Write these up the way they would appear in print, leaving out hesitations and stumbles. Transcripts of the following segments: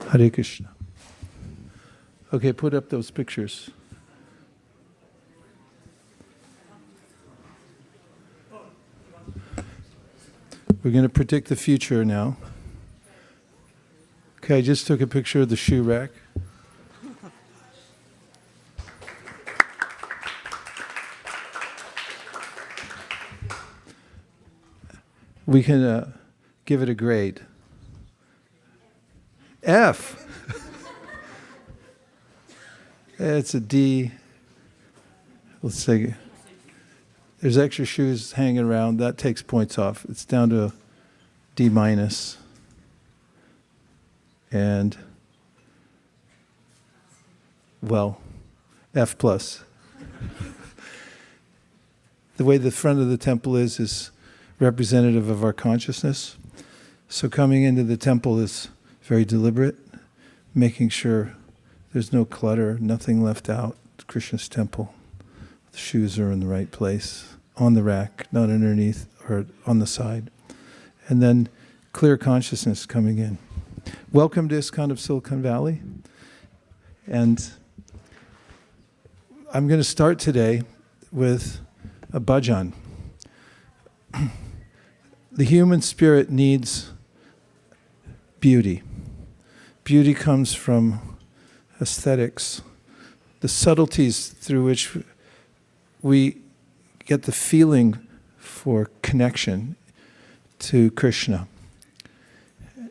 Hare Krishna. Okay, put up those pictures. We're going to predict the future now. Okay, I just took a picture of the shoe rack. We can give it a grade. F. It's a D. Let's say there's extra shoes hanging around. That takes points off. It's down to a D minus. And, well, F plus. The way the front of the temple is representative of our consciousness. So coming into the temple is very deliberate, making sure there's no clutter, nothing left out. Krishna's temple. The shoes are in the right place, on the rack, not underneath or on the side. And then clear consciousness coming in. Welcome to ISKCON of Silicon Valley. And I'm going to start today with a bhajan. The human spirit needs beauty. Beauty comes from aesthetics, the subtleties through which we get the feeling for connection to Krishna.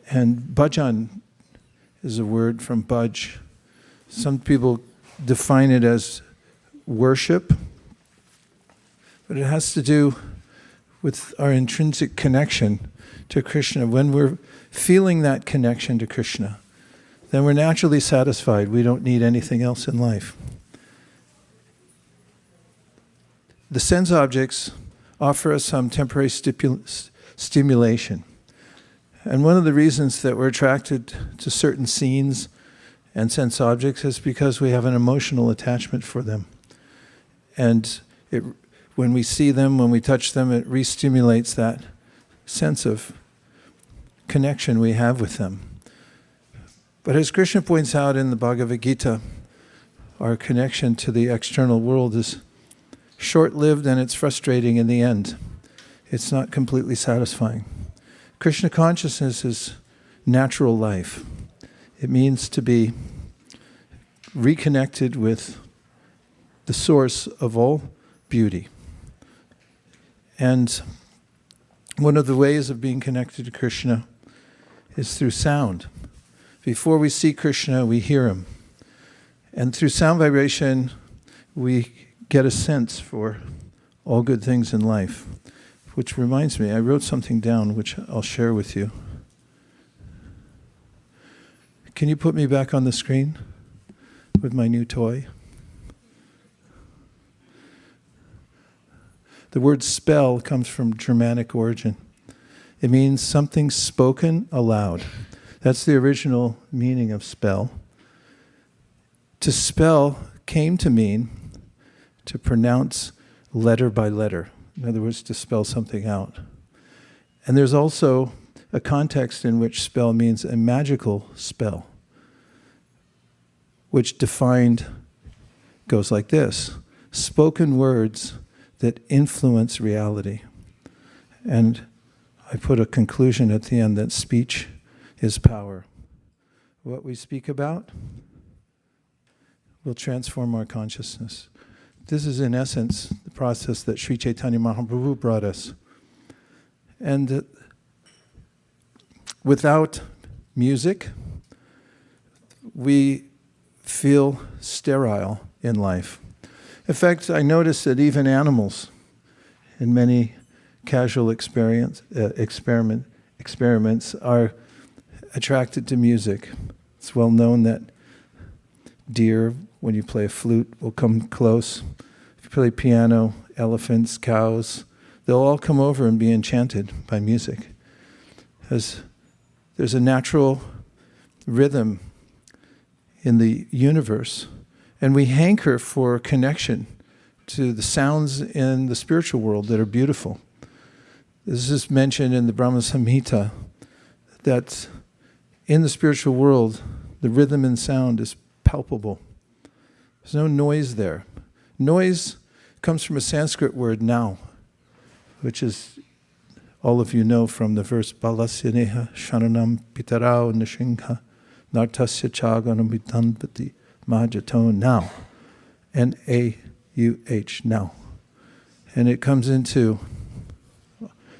And bhajan is a word from bhaj. Some people define it as worship, but it has to do with our intrinsic connection to Krishna. When we're feeling that connection to Krishna, then we're naturally satisfied. We don't need anything else in life. The sense objects offer us some temporary stimulation. And one of the reasons that we're attracted to certain scenes and sense objects is because we have an emotional attachment for them. And when we see them, when we touch them, it re-stimulates that sense of connection we have with them. But as Krishna points out in the Bhagavad Gita, our connection to the external world is short-lived and it's frustrating in the end. It's not completely satisfying. Krishna consciousness is natural life. It means to be reconnected with the source of all beauty. And one of the ways of being connected to Krishna is through sound. Before we see Krishna, we hear him. And through sound vibration, we get a sense for all good things in life. Which reminds me, I wrote something down which I'll share with you. Can you put me back on the screen with my new toy? The word spell comes from Germanic origin. It means something spoken aloud. That's the original meaning of spell. To spell came to mean to pronounce letter by letter. In other words, to spell something out. And there's also a context in which spell means a magical spell, which defined goes like this: spoken words that influence reality. And I put a conclusion at the end that speech is power. What we speak about will transform our consciousness. This is in essence the process that Sri Chaitanya Mahaprabhu brought us. And without music, we feel sterile in life. In fact, I noticed that even animals, in many casual experiments, are attracted to music. It's well known that deer, when you play a flute, will come close. If you play piano, elephants, cows, they'll all come over and be enchanted by music. Because there's a natural rhythm in the universe, and we hanker for connection to the sounds in the spiritual world that are beautiful. This is mentioned in the Brahma Samhita, that in the spiritual world, The rhythm and sound is palpable. There's no noise there. Noise comes from a Sanskrit word, now, which is, all of you know from the verse, Balasyaneha Shananam Pitarao Nishingha Nartasya Chaganam Vitanpati Mahajato, now. N-A-U-H, now. And it comes into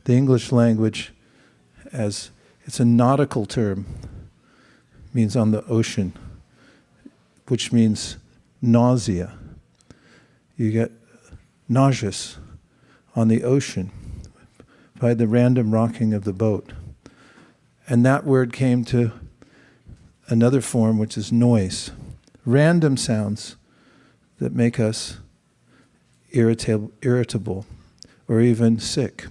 the English language as, it's a nautical term, means on the ocean, which means nausea. You get nauseous on the ocean by the random rocking of the boat. And that word came to another form, which is noise. Random sounds that make us irritable or even sick.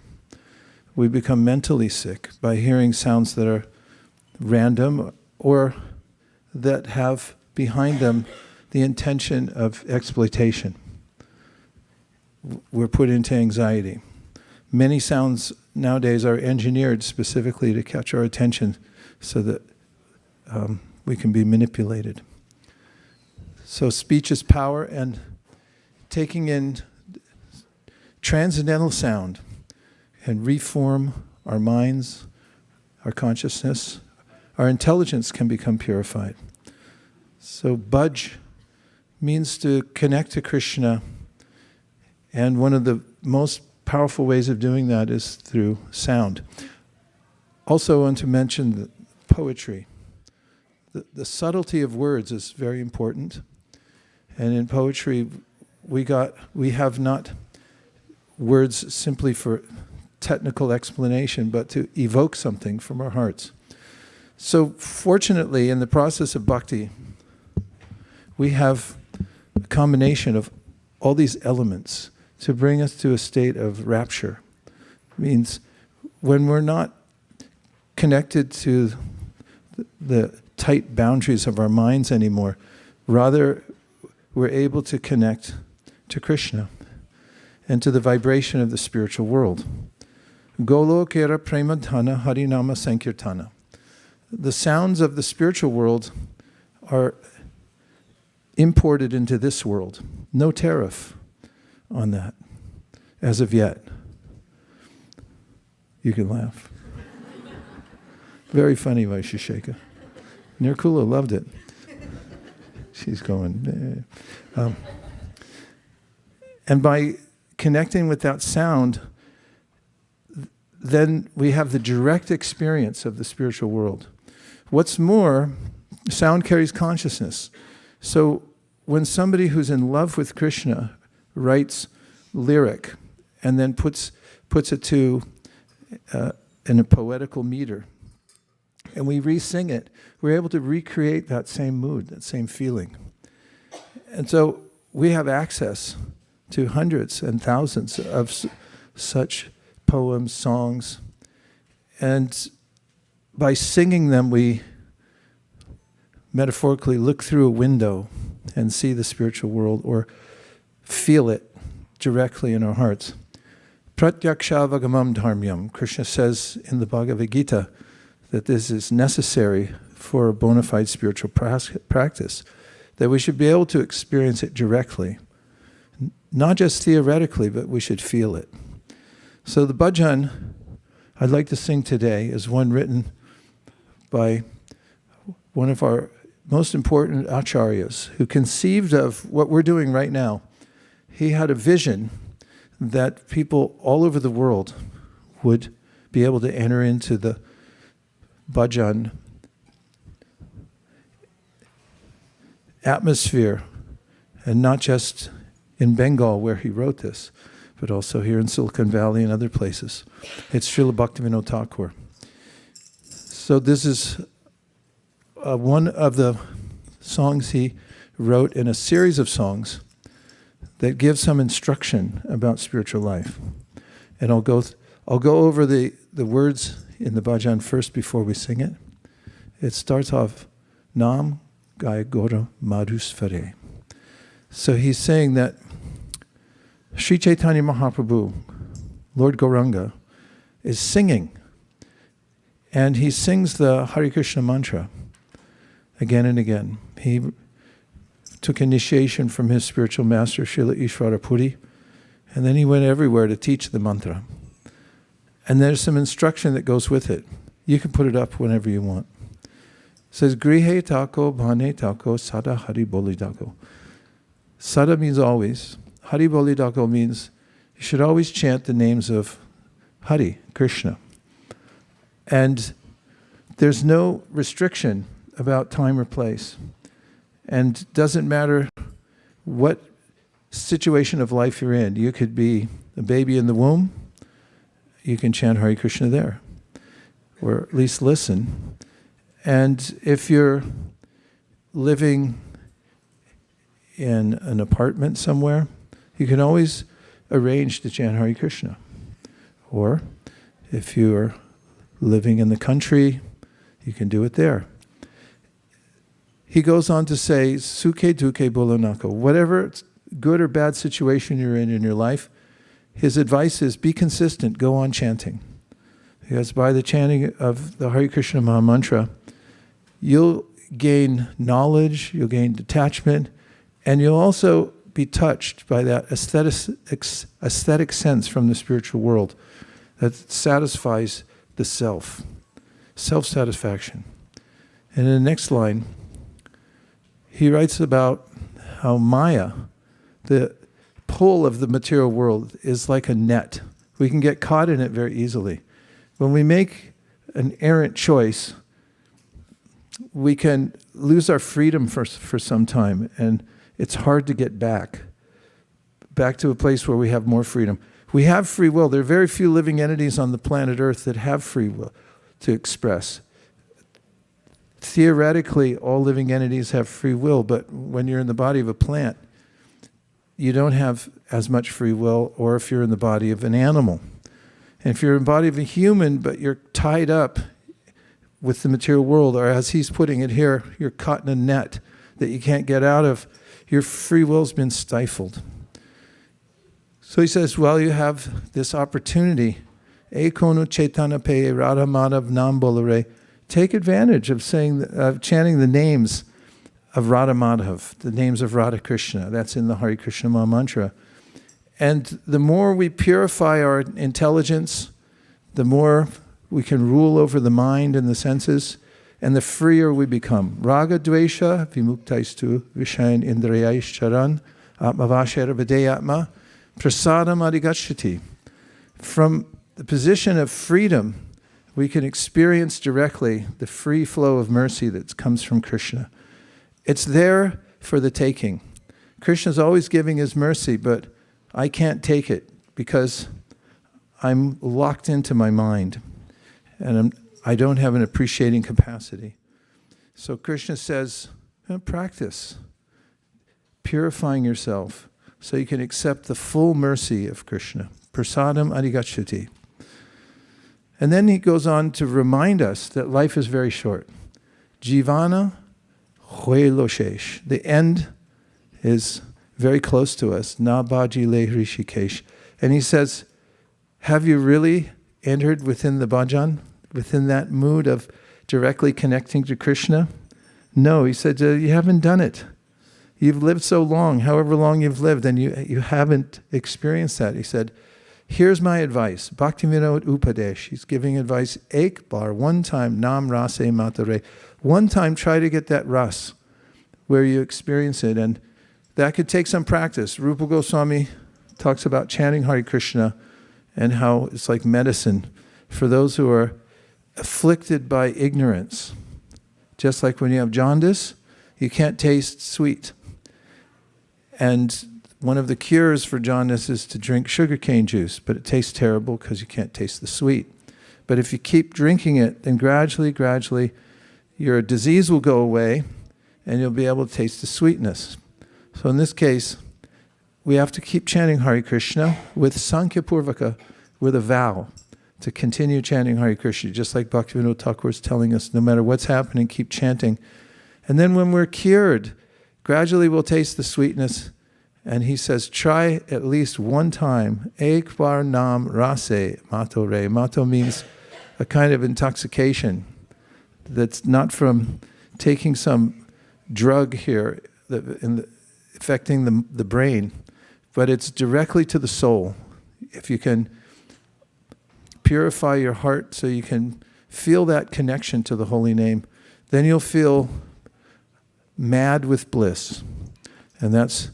We become mentally sick by hearing sounds that are random or that have behind them the intention of exploitation. We're put into anxiety. Many sounds nowadays are engineered specifically to catch our attention so that we can be manipulated. So speech is power, and taking in transcendental sound and reform our minds, our consciousness, our intelligence can become purified. So bhaj means to connect to Krishna, and one of the most powerful ways of doing that is through sound. Also, I want to mention the poetry. The subtlety of words is very important, and in poetry we have not words simply for technical explanation, but to evoke something from our hearts. So fortunately, in the process of bhakti, we have a combination of all these elements to bring us to a state of rapture. It means when we're not connected to the tight boundaries of our minds anymore, rather we're able to connect to Krishna and to the vibration of the spiritual world. Golokera premadhana harinama sankirtana. The sounds of the spiritual world are imported into this world. No tariff on that, as of yet. You can laugh. Very funny, Vaisesika. Nirkula loved it. She's going, and by connecting with that sound, then we have the direct experience of the spiritual world. What's more, sound carries consciousness. So when somebody who's in love with Krishna writes lyric and then puts it to in a poetical meter, and we re-sing it, we're able to recreate that same mood, that same feeling. And so we have access to hundreds and thousands of such poems, songs, and by singing them, we metaphorically look through a window and see the spiritual world or feel it directly in our hearts. Pratyaksha-vagamam dharmyam. Krishna says in the Bhagavad Gita that this is necessary for a bona fide spiritual practice, that we should be able to experience it directly, not just theoretically, but we should feel it. So the bhajan I'd like to sing today is one written by one of our most important acharyas who conceived of what we're doing right now. He had a vision that people all over the world would be able to enter into the bhajan atmosphere, and not just in Bengal where he wrote this, but also here in Silicon Valley and other places. It's Srila Bhaktivinoda Thakur. So this is one of the songs he wrote in a series of songs that give some instruction about spiritual life. And I'll go over the words in the bhajan first before we sing it. It starts off, Nam Gai Gora Madhusvare. So he's saying that Sri Chaitanya Mahaprabhu, Lord Gauranga, is singing. And he sings the Hare Krishna mantra. again and again. He took initiation from his spiritual master, Srila Ishvara Puri, and then he went everywhere to teach the mantra. And there's some instruction that goes with it. You can put it up whenever you want. It says, Grihe tako, bhane tako, sada hari boli tako. Sada means always. Hari boli tako means you should always chant the names of Hari, Krishna. And there's no restriction about time or place. And it doesn't matter what situation of life you're in. You could be a baby in the womb. You can chant Hare Krishna there. Or at least listen. And if you're living in an apartment somewhere, you can always arrange to chant Hare Krishna. Or if you're living in the country, you can do it there. He goes on to say, Suke duke bolonako. Whatever good or bad situation you're in your life, his advice is be consistent, go on chanting. Because by the chanting of the Hare Krishna Maha Mantra, you'll gain knowledge, you'll gain detachment, and you'll also be touched by that aesthetic sense from the spiritual world that satisfies the self, self-satisfaction. And in the next line, he writes about how Maya, the pull of the material world, is like a net. We can get caught in it very easily. When we make an errant choice, we can lose our freedom for some time, and it's hard to get back to a place where we have more freedom. We have free will. There are very few living entities on the planet Earth that have free will to express. Theoretically, all living entities have free will, but when you're in the body of a plant, you don't have as much free will, or if you're in the body of an animal. And if you're in the body of a human, but you're tied up with the material world, or as he's putting it here, you're caught in a net that you can't get out of, your free will's been stifled. So he says, well, you have this opportunity. Ekonu chetana pe radha madhav nam bolare. Take advantage of chanting the names of Radha Madhav, the names of Radha Krishna. That's in the Hare Krishna Maha Mantra. And the more we purify our intelligence, the more we can rule over the mind and the senses, and the freer we become. Raga dvesha vimuktaistu vishayan indriyaish charan atmavashera videyatma prasadam adhigacchati. From the position of freedom, we can experience directly the free flow of mercy that comes from Krishna. It's there for the taking. Krishna's always giving his mercy, but I can't take it because I'm locked into my mind and I don't have an appreciating capacity. So Krishna says, practice purifying yourself so you can accept the full mercy of Krishna. Prasadam adhigacchati. And then he goes on to remind us that life is very short. Jivana Hueloshesh. The end is very close to us. Na bhaji le hrishikesh. And he says, have you really entered within the bhajan, within that mood of directly connecting to Krishna? No, he said, you haven't done it. You've lived so long, however long you've lived, and you haven't experienced that. He said, here's my advice. Bhaktivinoda Upadesh. He's giving advice. Ek bar, one time, nam rase matare. One time, try to get that ras, where you experience it. And that could take some practice. Rupa Goswami talks about chanting Hare Krishna and how it's like medicine for those who are afflicted by ignorance. Just like when you have jaundice, you can't taste sweet. And one of the cures for jaundice is to drink sugarcane juice, but it tastes terrible because you can't taste the sweet. But if you keep drinking it, then gradually, your disease will go away and you'll be able to taste the sweetness. So in this case, we have to keep chanting Hare Krishna with Sankhya Purvaka, with a vow to continue chanting Hare Krishna, just like Bhaktivinoda Thakur is telling us, no matter what's happening, keep chanting. And then when we're cured, gradually we'll taste the sweetness. And he says, try at least one time. Ek bar nam rase mato re. Mato means a kind of intoxication that's not from taking some drug here affecting the brain, but it's directly to the soul. If you can purify your heart so you can feel that connection to the holy name, then you'll feel mad with bliss. And that's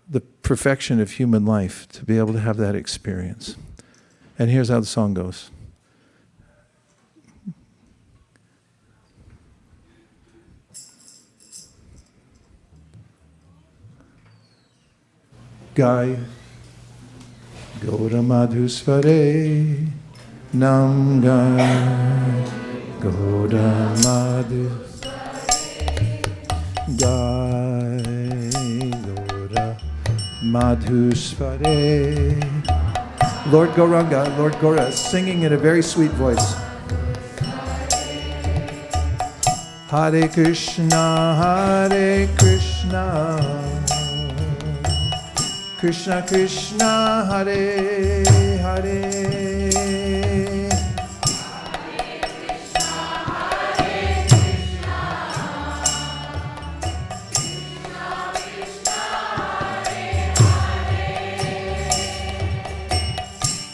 the perfection of human life, to be able to have that experience. And here's how the song goes. Gai Gaura Madhusvare Nam Gai Gaura Madhusvare Gai Gaura Madhusvare. Lord Gauranga, Lord Gaura, singing in a very sweet voice. Hare Krishna, Krishna Krishna, Hare Hare.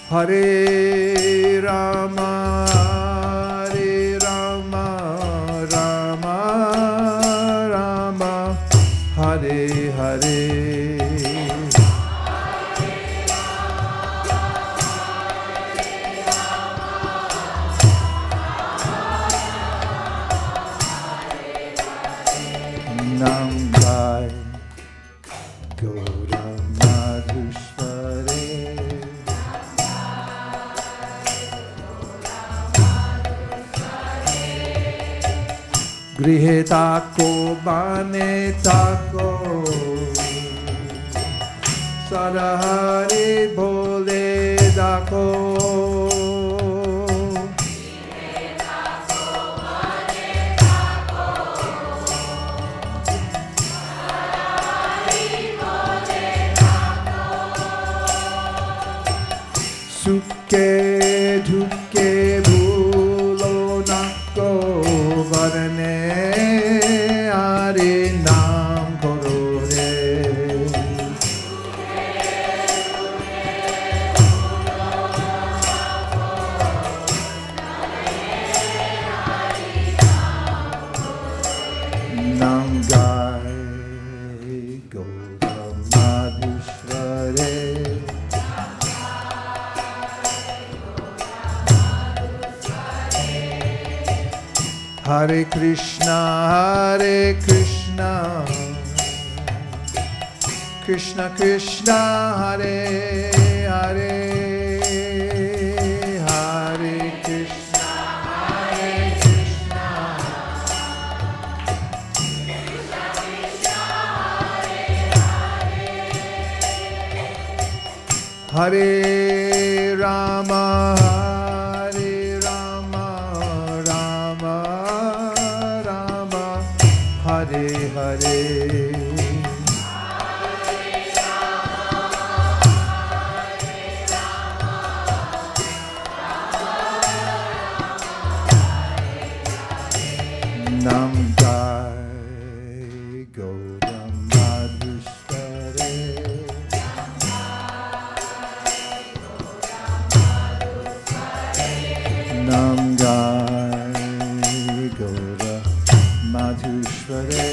Hare Rama, Hare Rama, Rama Rama, Hare Hare. Nam Gai Gaura Madhusvare Grihe tako bane tako Sarahari bole dako Suke dhuke bhulo nako varane are naam karo re. Nam gai Gaura Madhusvare Hare Krishna, Krishna Krishna, Hare Hare, Hare Krishna, Krishna Hare Rama, Hare Rama, Rama Rama, Hare Hare. Nam Gai Gaura Madhusvare Nam Gai Gaura Madhusvare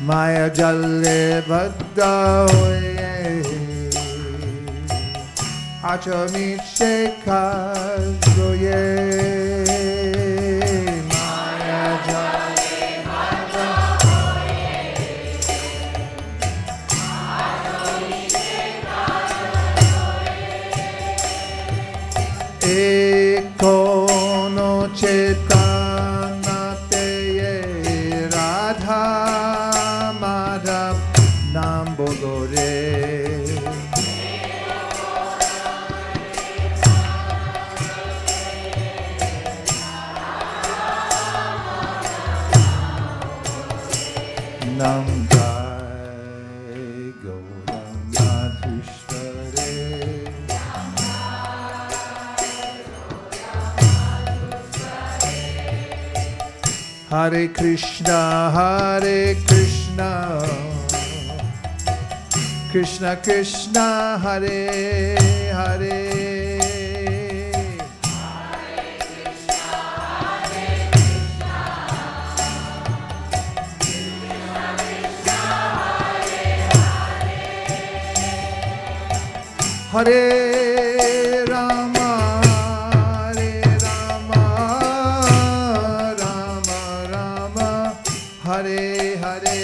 Maya Jalle Badda Hoye Achamit Shekazoye Maya Jale Badda Hoye Achamit Shekazoye Ekono Chetanateye Radha Madhav Nam Bodore Nam Gai Gaura Madhusvare Hare Krishna, Krishna Krishna, Hare Hare. Hare Rama, Rama Rama, Hare Hare.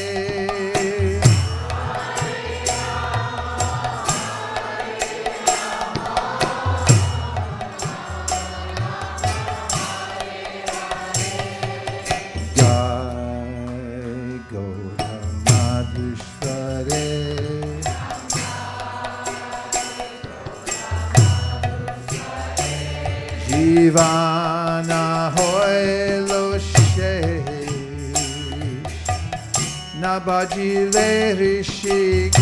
Jai Gauramadhishvare. Jivana hoilo shesh Nabajile rishikesh.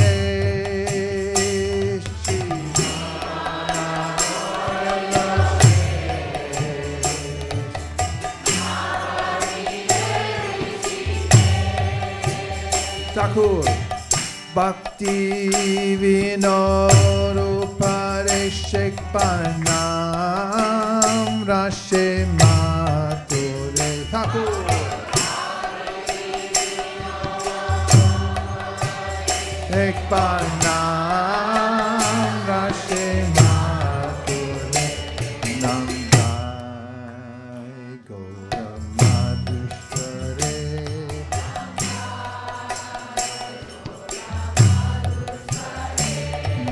Jivana hoilo shesh Thakur Bhakti Vinodupare Shekpanam Rashe Mature Thakur Shekpanam Rashe Mature Namdai Gauramadhishvare.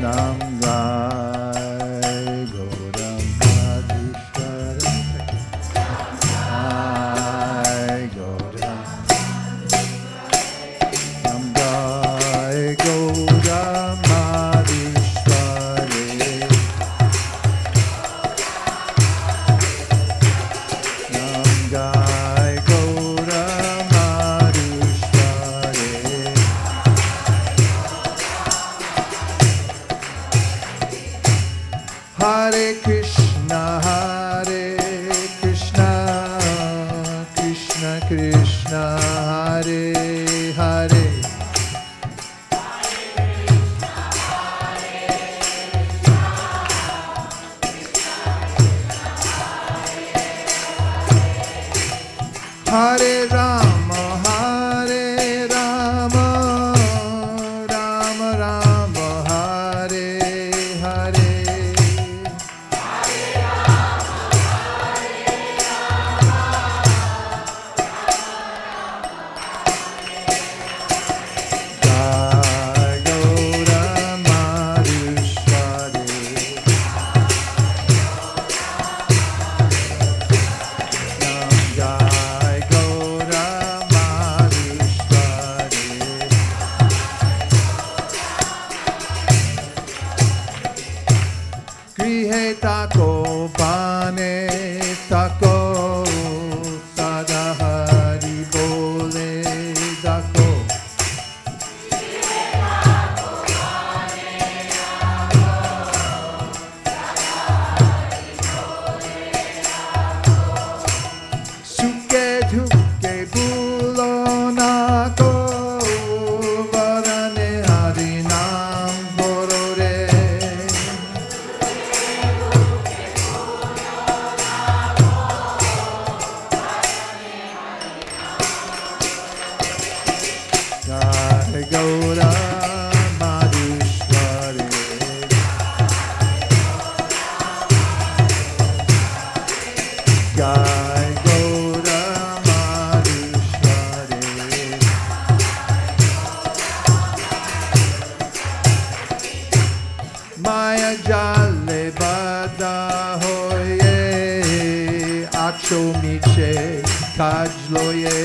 Nam Gai Gauramadhishvare. Gai Gauram. Nam Gai Gauramadhishvare. Nam Gai Gauramadhishvare. Hare Krishna, Krishna Krishna, Hare Hare. Hare Rama, Rama Rama, Hare Hare. Jai Gauramadhishvare. Nam Jai Gauramadhishvare. Grihe tako bane tako sada hari bole dako. Suke duke bulo nako varane hari nam borore. Jai Gauramadhishvare. Jai Gauramadhishvare. Maya jale bada hoye acho miche kajloye.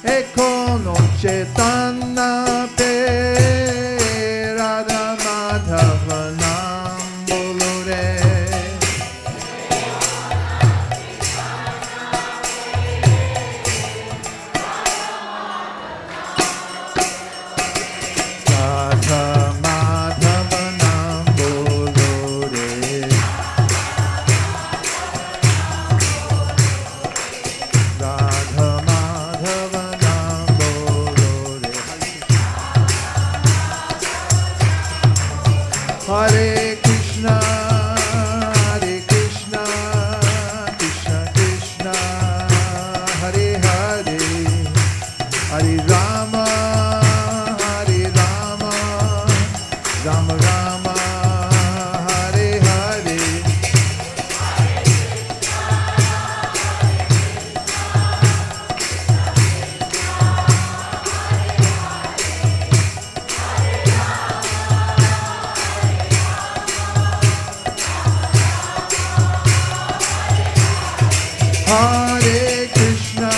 Eko Chetana pe Radha Madhava nam bolore. Hare Rama, Hare Rama, Rama Rama, Hare Hare. Hare Krishna,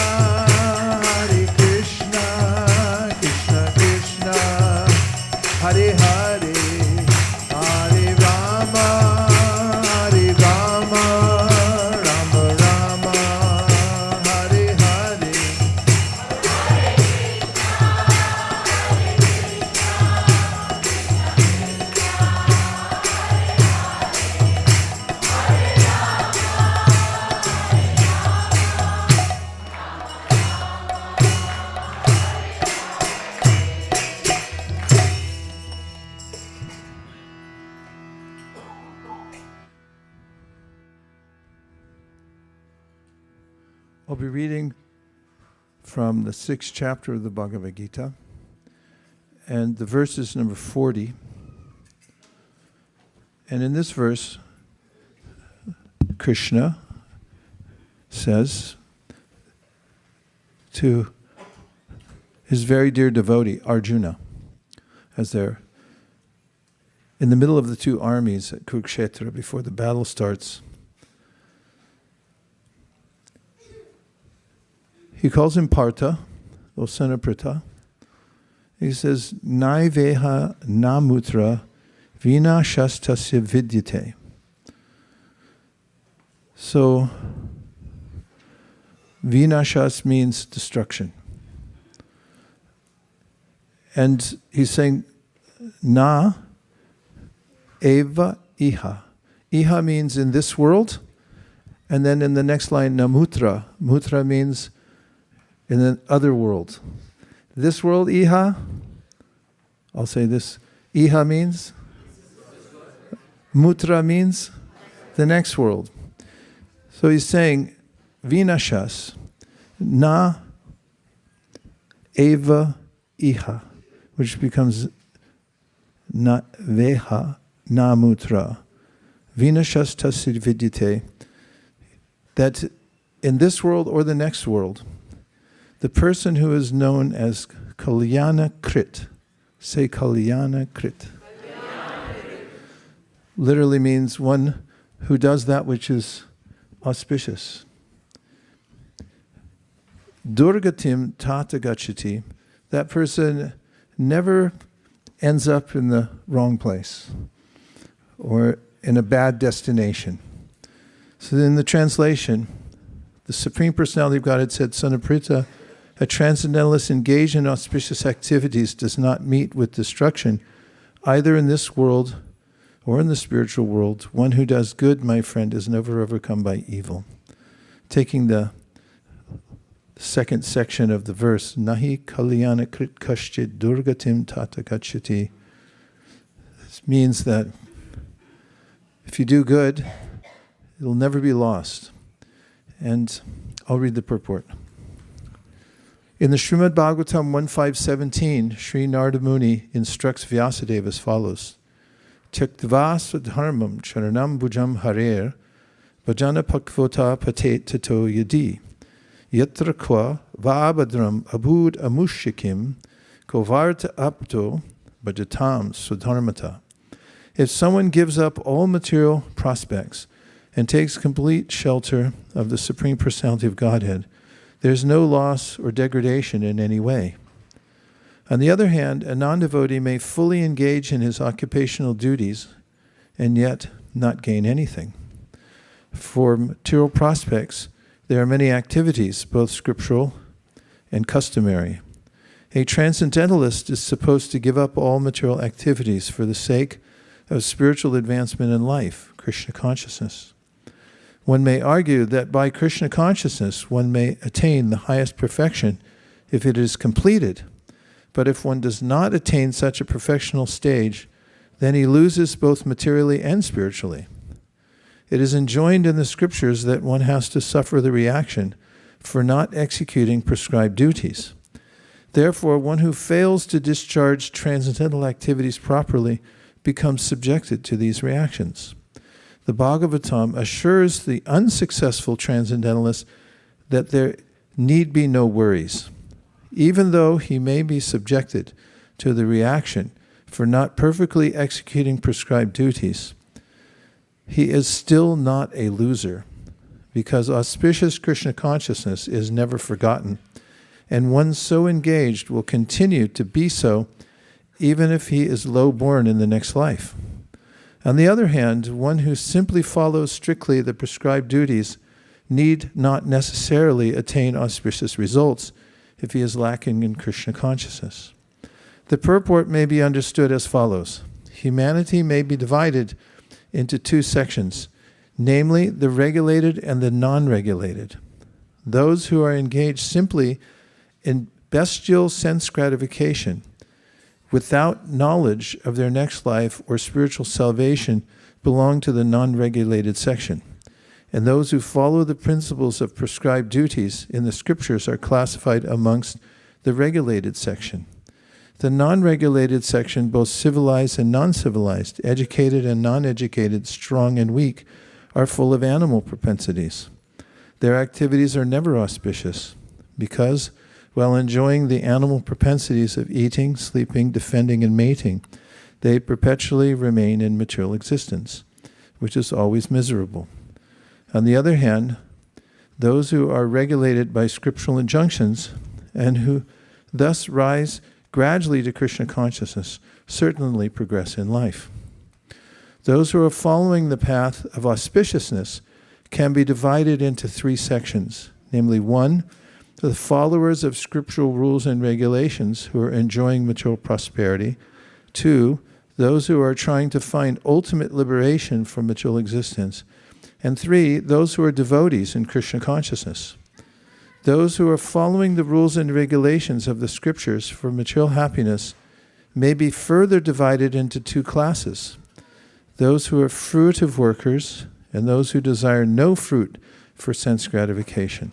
Hare Krishna, Krishna Krishna, Hare Hare, Hare Rama, Hare Rama, Rama Rama, Hare Hare. I'll be reading from the 6th chapter of the Bhagavad Gita, and the verse is number 40. And in this verse, Krishna says to his very dear devotee, Arjuna, as they're in the middle of the two armies at Kurukshetra before the battle starts. He calls him Partha, O son of Pritha. He says, Naiveha namutra vina shastasya vidyate. So, vinashas means destruction. And he's saying, na eva iha. Iha means in this world. And then in the next line, namutra. Mutra means in the other world. This world, iha, I'll say this, iha means, mutra means the next world. So he's saying, vinashas, na eva iha, which becomes na veha, na mutra, vinashas tasid vidyate, that in this world or the next world, the person who is known as Kalyana Krit, say Kalyana Krit, literally means one who does that which is auspicious. Durgatim tata gachati, that person never ends up in the wrong place or in a bad destination. So in the translation, the Supreme Personality of Godhead said, Son of Pritha, a transcendentalist engaged in auspicious activities does not meet with destruction, either in this world or in the spiritual world. One who does good, my friend, is never overcome by evil. Taking the second section of the verse, Nahi kalyana krit kashchit durgatim tata gacchati. This means that if you do good, it'll never be lost. And I'll read the purport. In the Srimad Bhagavatam 1.5.17, Sri Narada Muni instructs Vyasadeva as follows. Tyaktva swadharmam charanam bhujam harer bhajana pakvota patet tato yadi yatra kwa vabhadram abud amushikim kovarta apto bhajatam swadharmata. If someone gives up all material prospects and takes complete shelter of the Supreme Personality of Godhead, there's no loss or degradation in any way. On the other hand, a non-devotee may fully engage in his occupational duties and yet not gain anything. For material prospects, there are many activities, both scriptural and customary. A transcendentalist is supposed to give up all material activities for the sake of spiritual advancement in life, Krishna consciousness. One may argue that by Krishna consciousness one may attain the highest perfection if it is completed. But if one does not attain such a perfectional stage, then he loses both materially and spiritually. It is enjoined in the scriptures that one has to suffer the reaction for not executing prescribed duties. Therefore, one who fails to discharge transcendental activities properly becomes subjected to these reactions. The Bhagavatam assures the unsuccessful transcendentalist that there need be no worries. Even though he may be subjected to the reaction for not perfectly executing prescribed duties, he is still not a loser, because auspicious Krishna consciousness is never forgotten, and one so engaged will continue to be so even if he is low-born in the next life. On the other hand, one who simply follows strictly the prescribed duties need not necessarily attain auspicious results if he is lacking in Krishna consciousness. The purport may be understood as follows. Humanity may be divided into two sections, namely the regulated and the non-regulated. Those who are engaged simply in bestial sense gratification without knowledge of their next life or spiritual salvation belong to the non-regulated section. And those who follow the principles of prescribed duties in the scriptures are classified amongst the regulated section. The non-regulated section, both civilized and non-civilized, educated and non-educated, strong and weak, are full of animal propensities. Their activities are never auspicious because, while enjoying the animal propensities of eating, sleeping, defending, and mating, they perpetually remain in material existence, which is always miserable. On the other hand, those who are regulated by scriptural injunctions and who thus rise gradually to Krishna consciousness certainly progress in life. Those who are following the path of auspiciousness can be divided into three sections, namely 1, the followers of scriptural rules and regulations who are enjoying material prosperity, 2, those who are trying to find ultimate liberation from material existence, and 3, those who are devotees in Krishna consciousness. Those who are following the rules and regulations of the scriptures for material happiness may be further divided into two classes. Those who are fruitive workers and those who desire no fruit for sense gratification.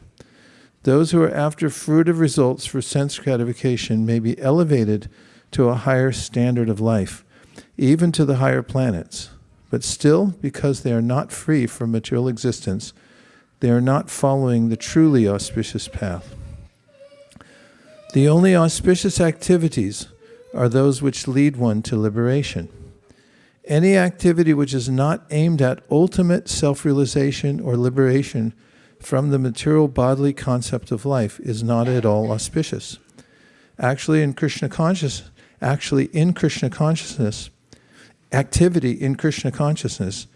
Those who are after fruitive results for sense gratification may be elevated to a higher standard of life, even to the higher planets. But still, because they are not free from material existence, they are not following the truly auspicious path. The only auspicious activities are those which lead one to liberation. Any activity which is not aimed at ultimate self-realization or liberation from the material bodily concept of life is not at all auspicious. Activity in Krishna consciousness, activity in Krishna consciousness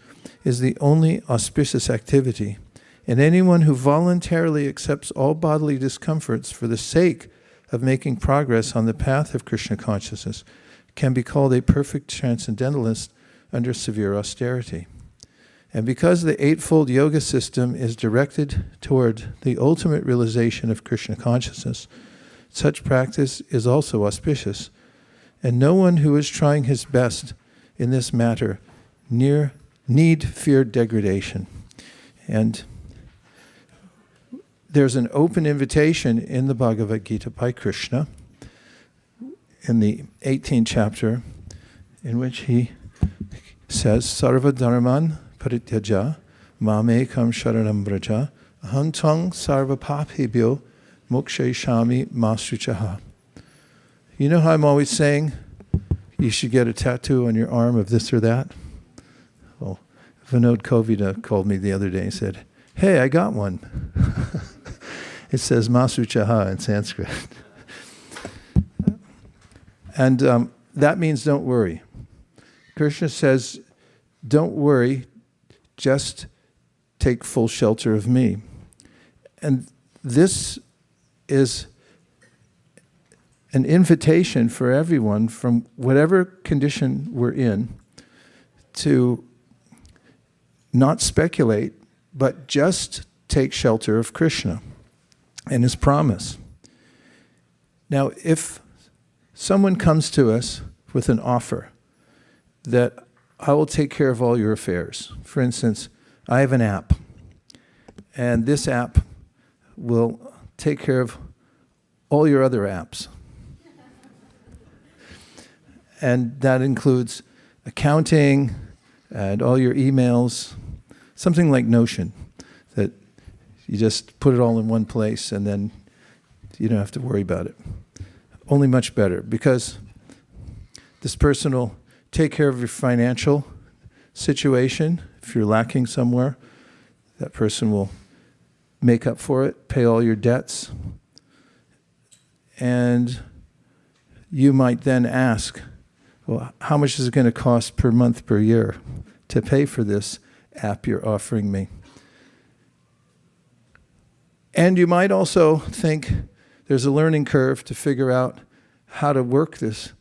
is the only auspicious activity, and anyone who voluntarily accepts all bodily discomforts for the sake of making progress on the path of Krishna consciousness can be called a perfect transcendentalist under severe austerity. And because the eightfold yoga system is directed toward the ultimate realization of Krishna consciousness, such practice is also auspicious, and no one who is trying his best in this matter need fear degradation. And there's an open invitation in the Bhagavad Gita by Krishna in the 18th chapter in which he says, Sarva dharman parityaja mamekam sharanam vraja ahantang sarva papebhyo mokshayishami masruchaha. You know how I'm always saying you should get a tattoo on your arm of this or that? Well, Vinod Kovida called me the other day and said, hey, I got one. It says Masuchaha in Sanskrit. And that means don't worry. Krishna says, don't worry, just take full shelter of me. And this is an invitation for everyone from whatever condition we're in to not speculate, but just take shelter of Krishna and his promise. Now, if someone comes to us with an offer that I will take care of all your affairs. For instance, I have an app, and this app will take care of all your other apps. And that includes accounting and all your emails, something like Notion, that you just put it all in one place and then you don't have to worry about it. Only much better, because this person will take care of your financial situation. If you're lacking somewhere, that person will make up for it, pay all your debts. And you might then ask, well, how much is it going to cost per month, per year to pay for this app you're offering me? And you might also think there's a learning curve to figure out how to work this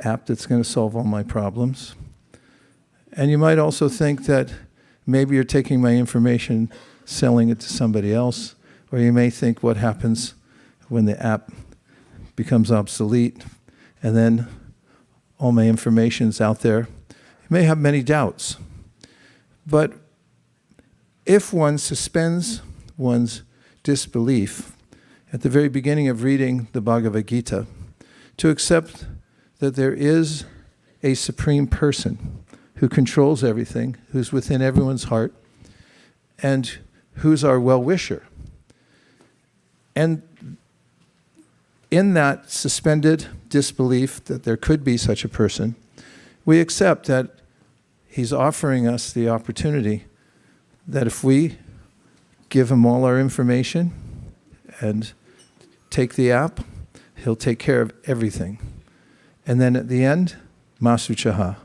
app that's going to solve all my problems. And you might also think that maybe you're taking my information, selling it to somebody else, or you may think what happens when the app becomes obsolete and then all my information's out there. You may have many doubts. But if one suspends one's disbelief at the very beginning of reading the Bhagavad Gita, to accept that there is a supreme person who controls everything, who's within everyone's heart, and who's our well-wisher. And in that suspended disbelief that there could be such a person, we accept that he's offering us the opportunity that if we give him all our information and take the app, he'll take care of everything. And then at the end, masuchaha,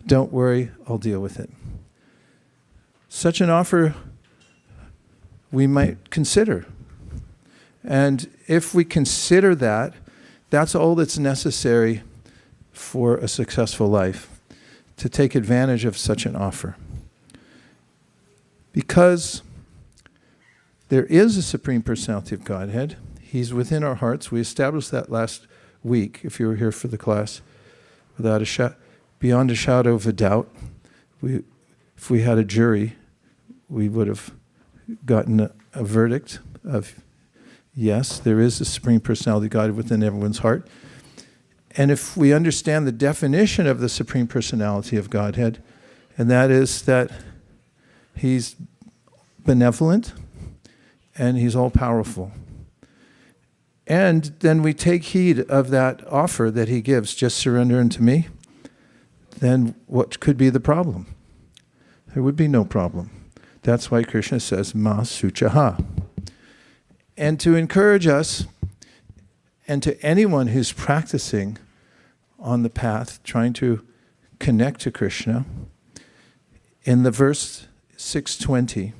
don't worry, I'll deal with it. Such an offer we might consider. And if we consider that, that's all that's necessary for a successful life, to take advantage of such an offer. Because there is a Supreme Personality of Godhead. He's within our hearts. We established that last week, if you were here for the class, beyond a shadow of a doubt. If we had a jury, we would have gotten a verdict of yes, there is a Supreme Personality of Godhead within everyone's heart. And if we understand the definition of the Supreme Personality of Godhead, and that is that he's benevolent and he's all-powerful. And then we take heed of that offer that he gives, just surrender unto me, then what could be the problem? There would be no problem. That's why Krishna says, ma suchaha. And to encourage us, and to anyone who's practicing on the path, trying to connect to Krishna, in the verse 620,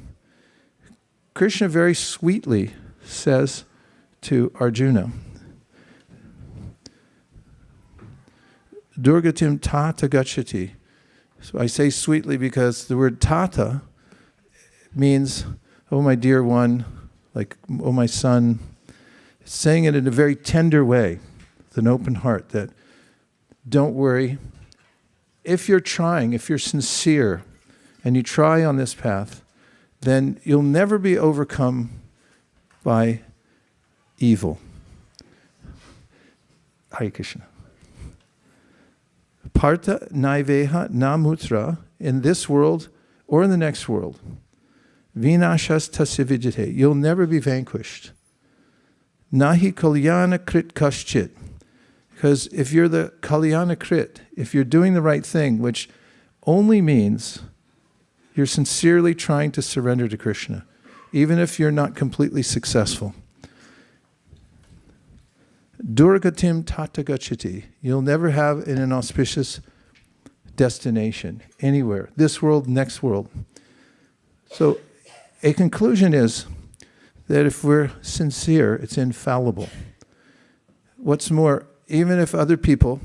Krishna very sweetly says to Arjuna, Durgatim tata gacchati. So I say sweetly because the word tata means, oh my dear one, like, oh my son. It's saying it in a very tender way, with an open heart, that don't worry. If you're trying, if you're sincere, and you try on this path, then you'll never be overcome by evil. Hare Krishna. Partha naiveha namutra, in this world or in the next world. Vinashas tasya vijite, you'll never be vanquished. Nahi kalyana krit kaschit, because if you're the kalyana krit, if you're doing the right thing, which only means you're sincerely trying to surrender to Krishna, even if you're not completely successful. Durgatim tata gacchati, you'll never have an inauspicious destination anywhere, this world, next world. So a conclusion is that if we're sincere, it's infallible. What's more, even if other people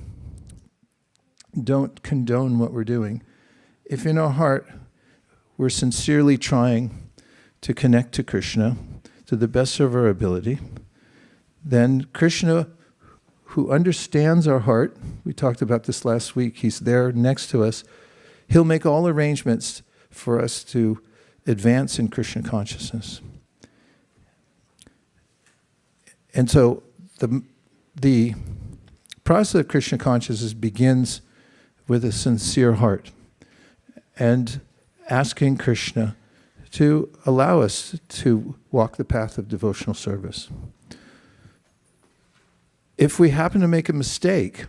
don't condone what we're doing, if in our heart we're sincerely trying to connect to Krishna to the best of our ability, then Krishna, who understands our heart, we talked about this last week, he's there next to us, he'll make all arrangements for us to advance in Krishna consciousness. And so the process of Krishna consciousness begins with a sincere heart and asking Krishna to allow us to walk the path of devotional service. If we happen to make a mistake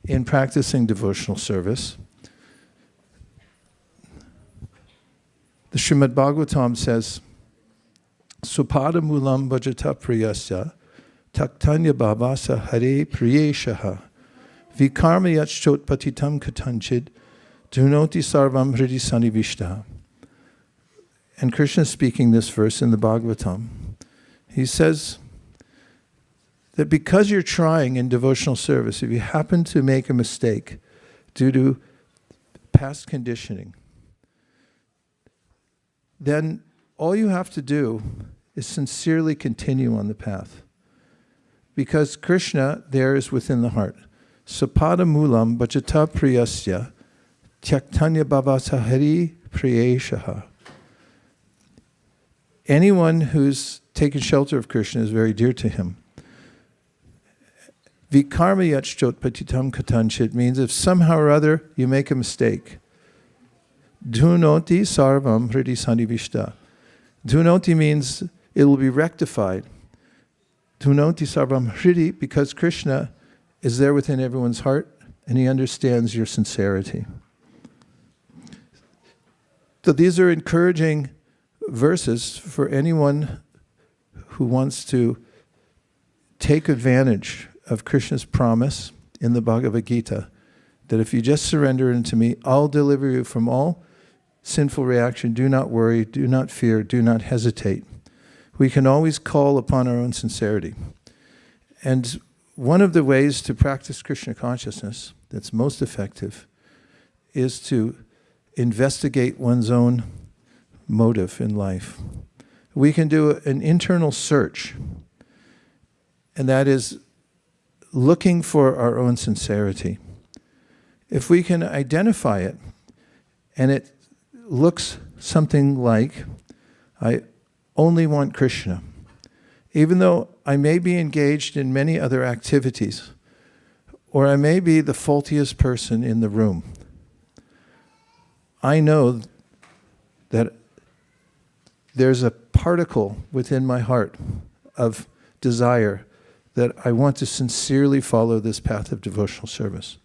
in practicing devotional service, the Srimad Bhagavatam says, Supada mulam bhajata priyasya taktanya bhavasa hare priyeshaha vikarma yachchot patitam katanchid dunoti sarvam hridi sanivishta. And Krishna is speaking this verse in the Bhagavatam. He says that because you're trying in devotional service, if you happen to make a mistake due to past conditioning, then all you have to do is sincerely continue on the path. Because Krishna there is within the heart. Sapada mulam bhajata priyasya tyaktanya bhavasa hari priyeshaha. Anyone who's taken shelter of Krishna is very dear to him. Vikarma yachchot patitam katanchit means if somehow or other you make a mistake. Dhunoti sarvam hridi sanivishta. Dhunoti means it will be rectified. Dhunoti sarvam hridi, because Krishna is there within everyone's heart and he understands your sincerity. So these are encouraging verses for anyone who wants to take advantage of Krishna's promise in the Bhagavad Gita that if you just surrender unto me, I'll deliver you from all sinful reaction. Do not worry, do not fear, do not hesitate. We can always call upon our own sincerity. And one of the ways to practice Krishna consciousness that's most effective is to investigate one's own motive in life. We can do an internal search, and that is looking for our own sincerity. If we can identify it, and it looks something like, I only want Krishna. Even though I may be engaged in many other activities, or I may be the faultiest person in the room, I know that there's a particle within my heart of desire that I want to sincerely follow this path of devotional service.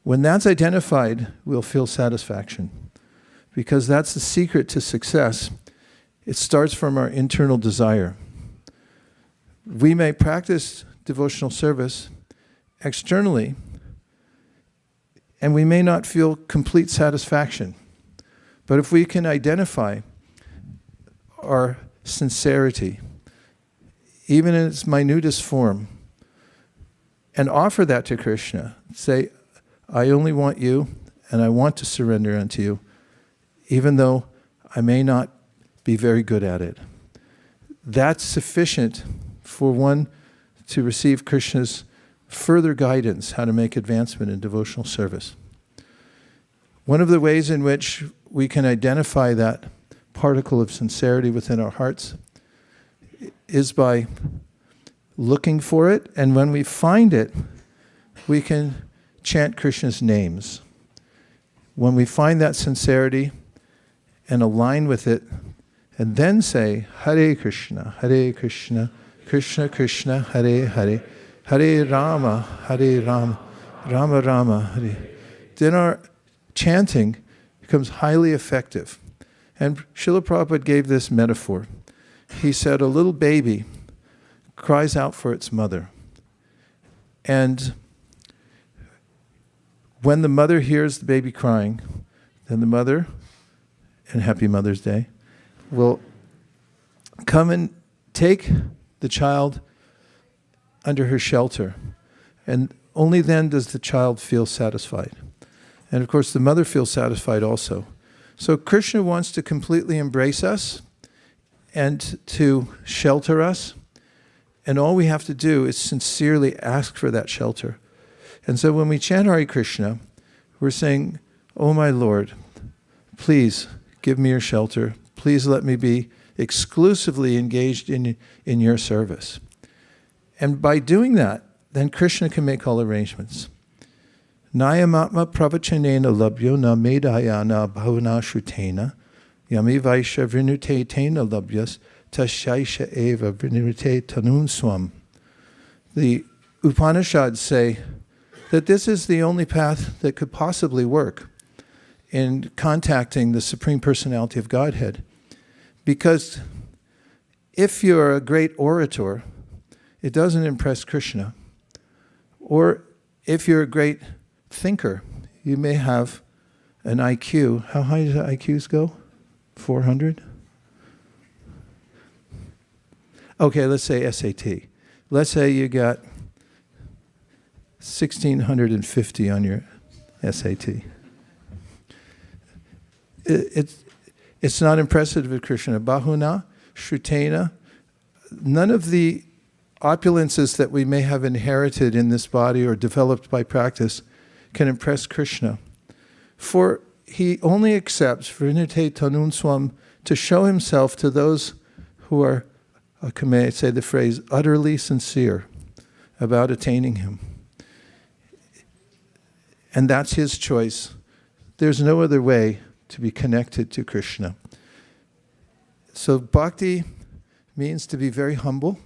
When that's identified, we'll feel satisfaction, because that's the secret to success. It starts from our internal desire. We may practice devotional service externally, and we may not feel complete satisfaction. But if we can identify our sincerity, even in its minutest form, and offer that to Krishna, say, I only want you, and I want to surrender unto you, even though I may not be very good at it. That's sufficient for one to receive Krishna's further guidance how to make advancement in devotional service. One of the ways in which we can identify that particle of sincerity within our hearts is by looking for it, and when we find it, we can chant Krishna's names. When we find that sincerity and align with it, and then say, Hare Krishna, Krishna Krishna, Hare Hare, Hare Rama, Rama Rama, Hare. Then our chanting becomes highly effective. And Srila Prabhupada gave this metaphor. He said, a little baby cries out for its mother. And when the mother hears the baby crying, then the mother, and Happy Mother's Day, will come and take the child under her shelter. And only then does the child feel satisfied. And of course, the mother feels satisfied also. So Krishna wants to completely embrace us and to shelter us. And all we have to do is sincerely ask for that shelter. And so when we chant Hare Krishna, we're saying, oh my Lord, please give me your shelter. Please let me be exclusively engaged in your service. And by doing that, then Krishna can make all arrangements. Nayamatma pravachanena labhyo na medayana bhavana shrutena yami vaisha vrinute tena labhyas tashaisha eva vrinute tanun swam. The Upanishads say that this is the only path that could possibly work in contacting the Supreme Personality of Godhead. Because if you're a great orator, it doesn't impress Krishna. Or if you're a great thinker, you may have an IQ. How high does IQs go? 400? Okay, let's say SAT. Let's say you got 1,650 on your SAT. It's not impressive with Krishna. Bahuna, Shrutena, none of the opulences that we may have inherited in this body or developed by practice can impress Krishna. For he only accepts Vrinute Tanun Swam to show himself to those who are, may I say the phrase, utterly sincere about attaining him. And that's his choice. There's no other way to be connected to Krishna. So bhakti means to be very humble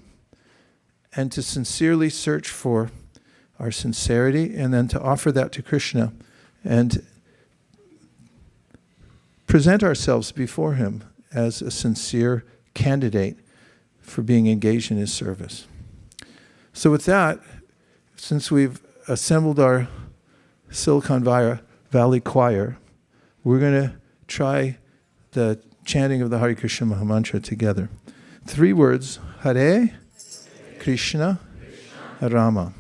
and to sincerely search for our sincerity and then to offer that to Krishna and present ourselves before him as a sincere candidate for being engaged in his service. So with that, since we've assembled our Silicon Valley Choir, we're going to try the chanting of the Hare Krishna Mahamantra together. 3 words, Hare Krishna Rama.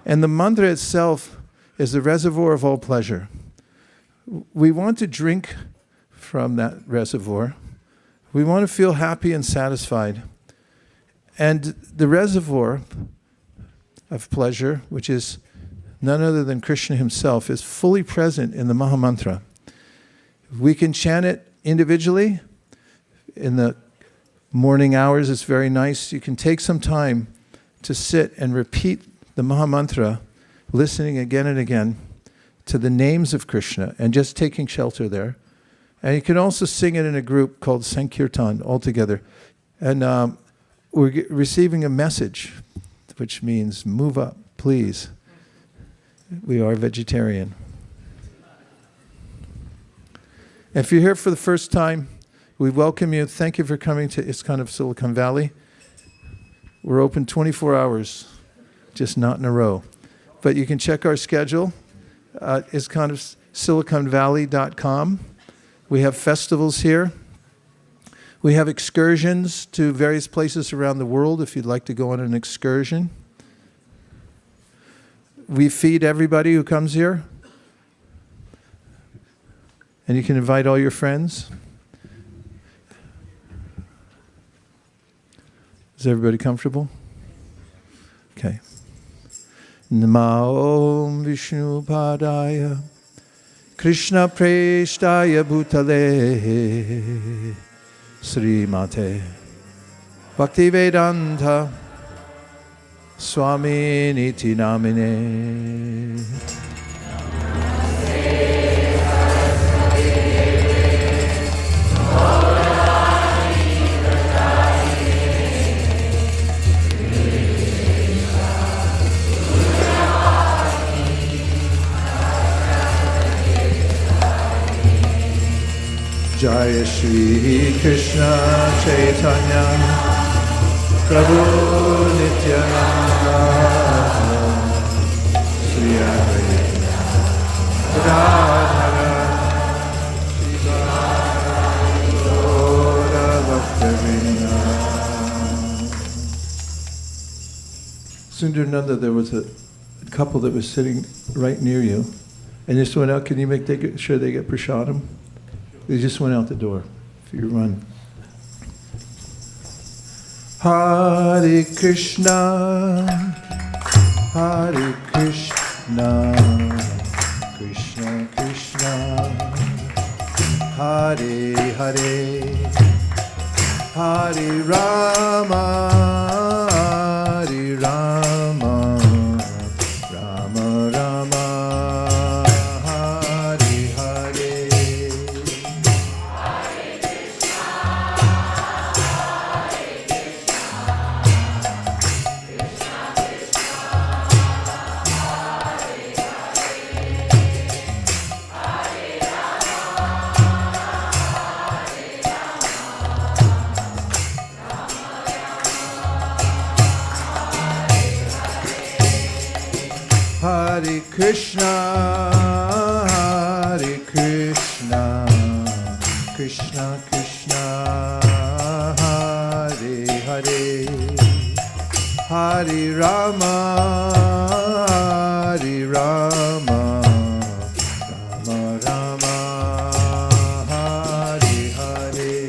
And the mantra itself is the reservoir of all pleasure. We want to drink from that reservoir. We want to feel happy and satisfied. And the reservoir of pleasure, which is none other than Krishna himself, is fully present in the Mahamantra. We can chant it individually. In the morning hours, it's very nice. You can take some time to sit and repeat the Mahamantra, listening again and again to the names of Krishna and just taking shelter there. And you can also sing it in a group called Sankirtan all together. And we're receiving a message, which means move up, please. We are vegetarian. If you're here for the first time, we welcome you. Thank you for coming to ISKCON of Silicon Valley. We're open 24 hours, just not in a row. But you can check our schedule at ISKCONofSiliconValley.com. We have festivals here. We have excursions to various places around the world if you'd like to go on an excursion. We feed everybody who comes here. And you can invite all your friends. Is everybody comfortable? Okay. Namo Om Vishnu Padaya Krishna Preshtaya Bhutale Sri Mate Bhaktivedanta Swami Niti Namine. Jaya Shri Krishna Chaitanya Prabhu Nityananda Sri Advaita Gadadhara Shiva Gaura Bhaktivinoda. Sundarananda, there was a couple that was sitting right near you, and just went out. Can you make sure they get prasadam? They just went out the door. If you run. Hare Krishna, Hare Krishna, Krishna Krishna, Hare Hare, Hare Rama, Hare Rama, Rama Rama, Hare Krishna, Hare Krishna, Krishna Krishna, Hare Hare, Hare Rama, Hare Rama, Rama Rama, Hare Hare.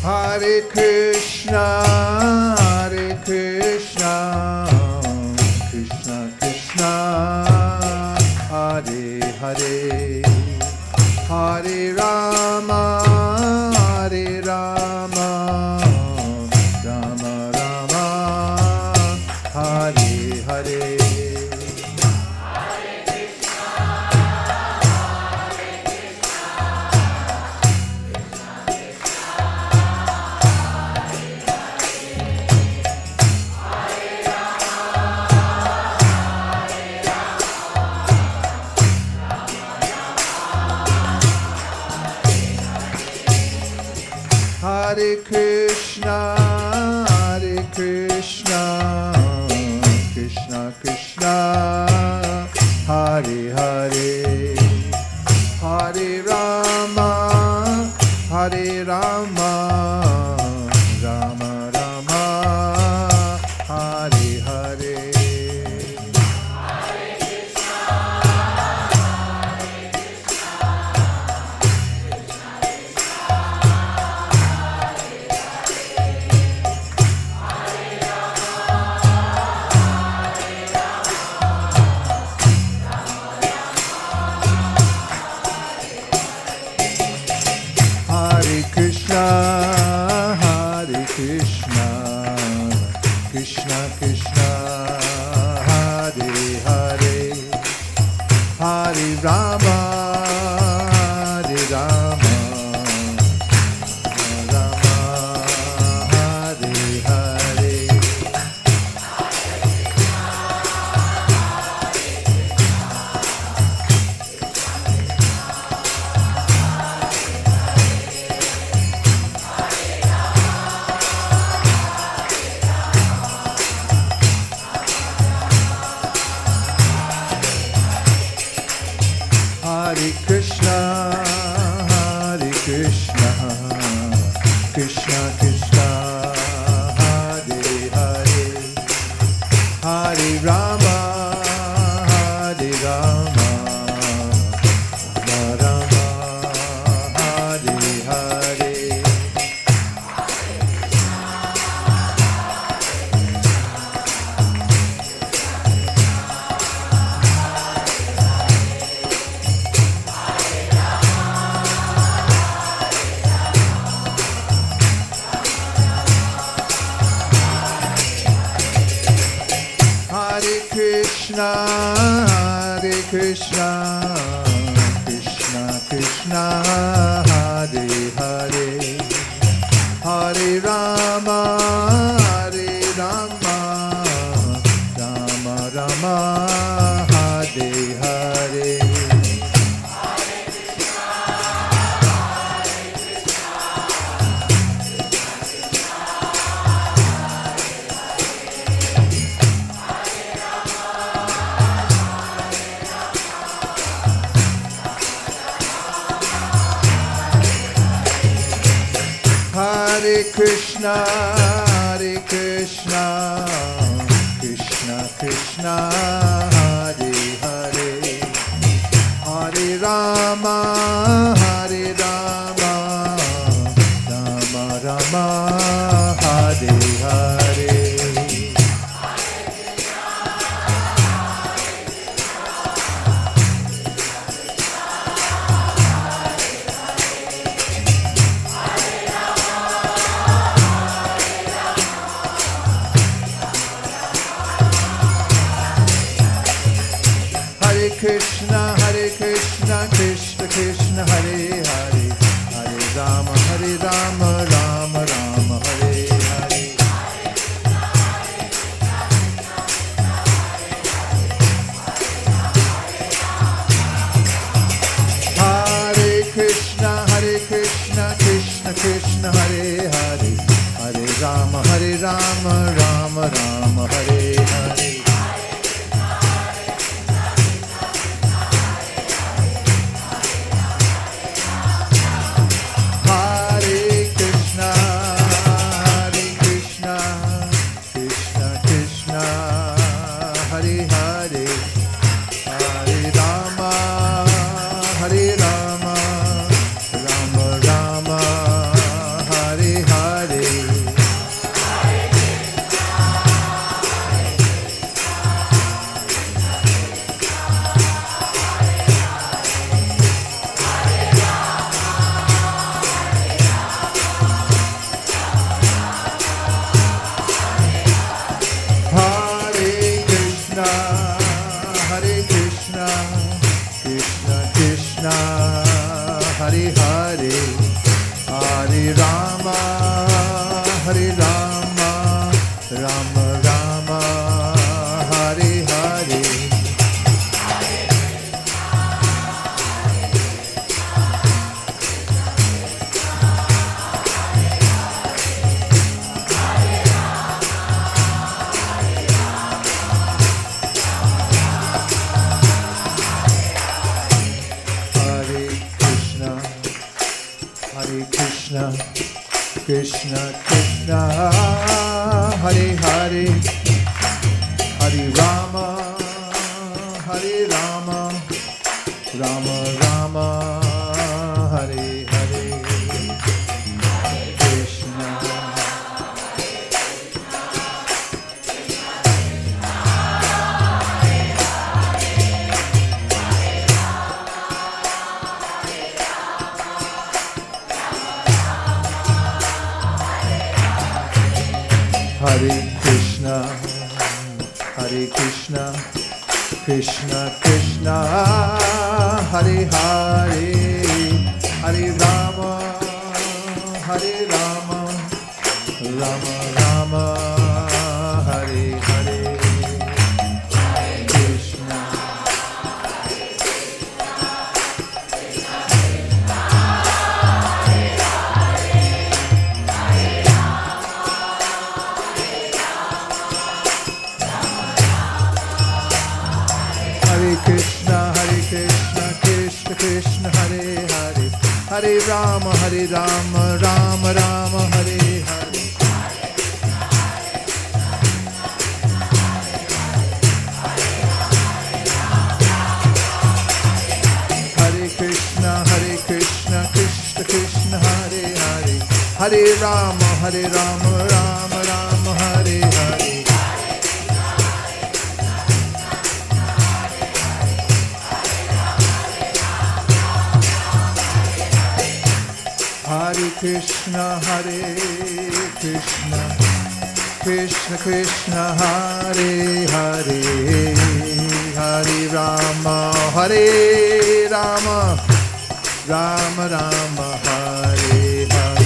Hare Krishna, Hare Krishna, Krishna Krishna, Hare Hare, Hare Rama, Hare Rama, Rama Rama, Hare Hare. Hare Krishna, Hare Krishna, Krishna Krishna, Hare Hare, Hare Rama, Hare Rama, Rama Rama, Hare Hare. Hare Krishna, Hare Krishna, Krishna Krishna, Hare Hare, Hare Rama, Hare Rama, Rama, Hare Hare. Hare Krishna, Hare Krishna, Krishna Krishna, Hare Hare, Hare Rama, Hare Rama, Rama Rama, Hare Hare. Hare Krishna, Hare Krishna, Krishna Krishna, Hare Hare, Hare Rama, Hare Rama, Rama Rama, Hare Hare. Hare Krishna, Hare Krishna, Krishna Krishna, Hare Hare, Hare Rama, Hare Rama, Rama Rama, Hare Hare. Hare Krishna, Krishna Krishna, Hare Hare, Hare Rama, Hare Rama, Rama Rama, Hare Hare. Hare Krishna, Krishna Krishna, Hare Hare, Hare Rama, Rama Rama, Hare Hare. Krishna Krishna, Hare Hare, Hare Rama, Rama Rama, Hare Hare. Krishna. Hare Krishna, Krishna Krishna, Hare Hare, Hare Rama, Rama Rama, Hare Hare. Krishna. Krishna, Krishna Krishna, Hare Hare, Hare Rama, Rama Rama, Hare Hare. Hare Krishna, Krishna Krishna, Hare Hare, Hare Rama, Rama Rama, Hare Hare. Hare Krishna, Krishna Krishna, Hare Hare, Hare Rama, Rama Rama, Hare Hare.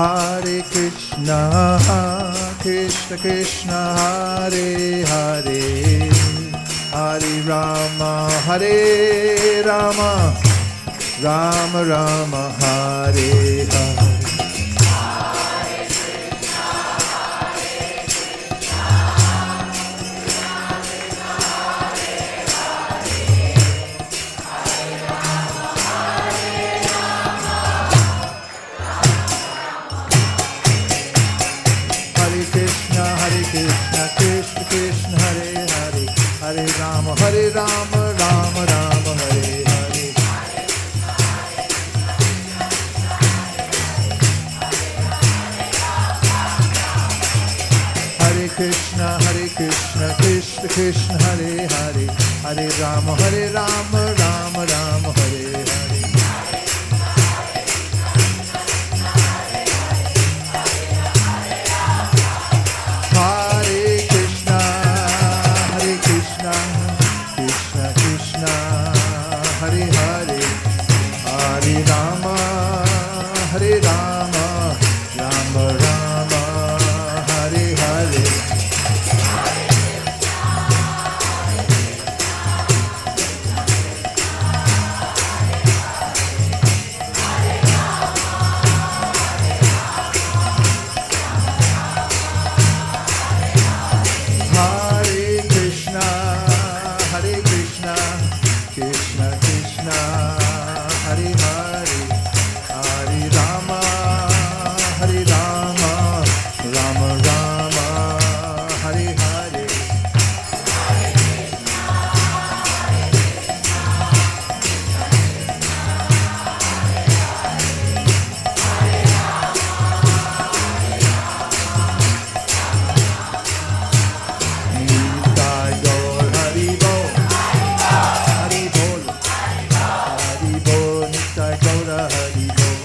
Hare Krishna, Krishna Krishna, Hare Hare, Hare Rama, Rama Rama, Hare Hare. Krishna, Krishna, Hare Hare, Hare Rama, Rama Rama, Hare Hare. Hare Krishna, Krishna Krishna Hare Hare, Hare Rama Rama Rama Hare Hare. Hare Krishna, Krishna Krishna, Hare Hare, Hare Rama, Rama Rama, Hare Hare. Krishna Krishna, Hare Hare, Hare Rama, Rama Rama, Hare Hare. Nitai Gaur Hari Bol, Hari Bol, Hari Bol, Nitai Gaur Hari Bol.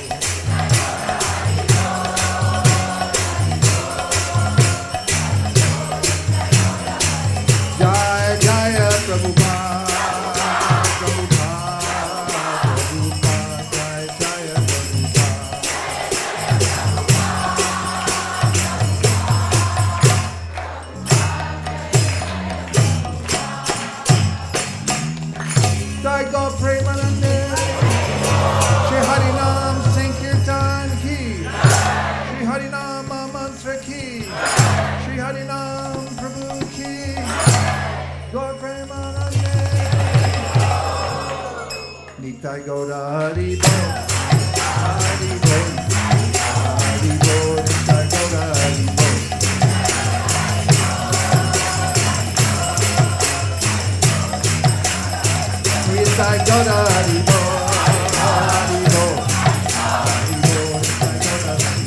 Jaya Jaya Prabhupada, Prabhupada, Prabhupada, Jaya Jaya Prabhupada. Jai Gaur Premanande, Shri Harinam Sankirtan ki, Shri Harinam Mantra ki, Shri Harinam Prabhu ki, Gaur Premanande. Nitai Gaura Hari Bol, Hari Bol, Hari Bol, Nitai Gaura Hari Bol. Nitai Gaura Hari Bol, Hari Bol, Hari Bol, Nitai Gaura Hari Bol.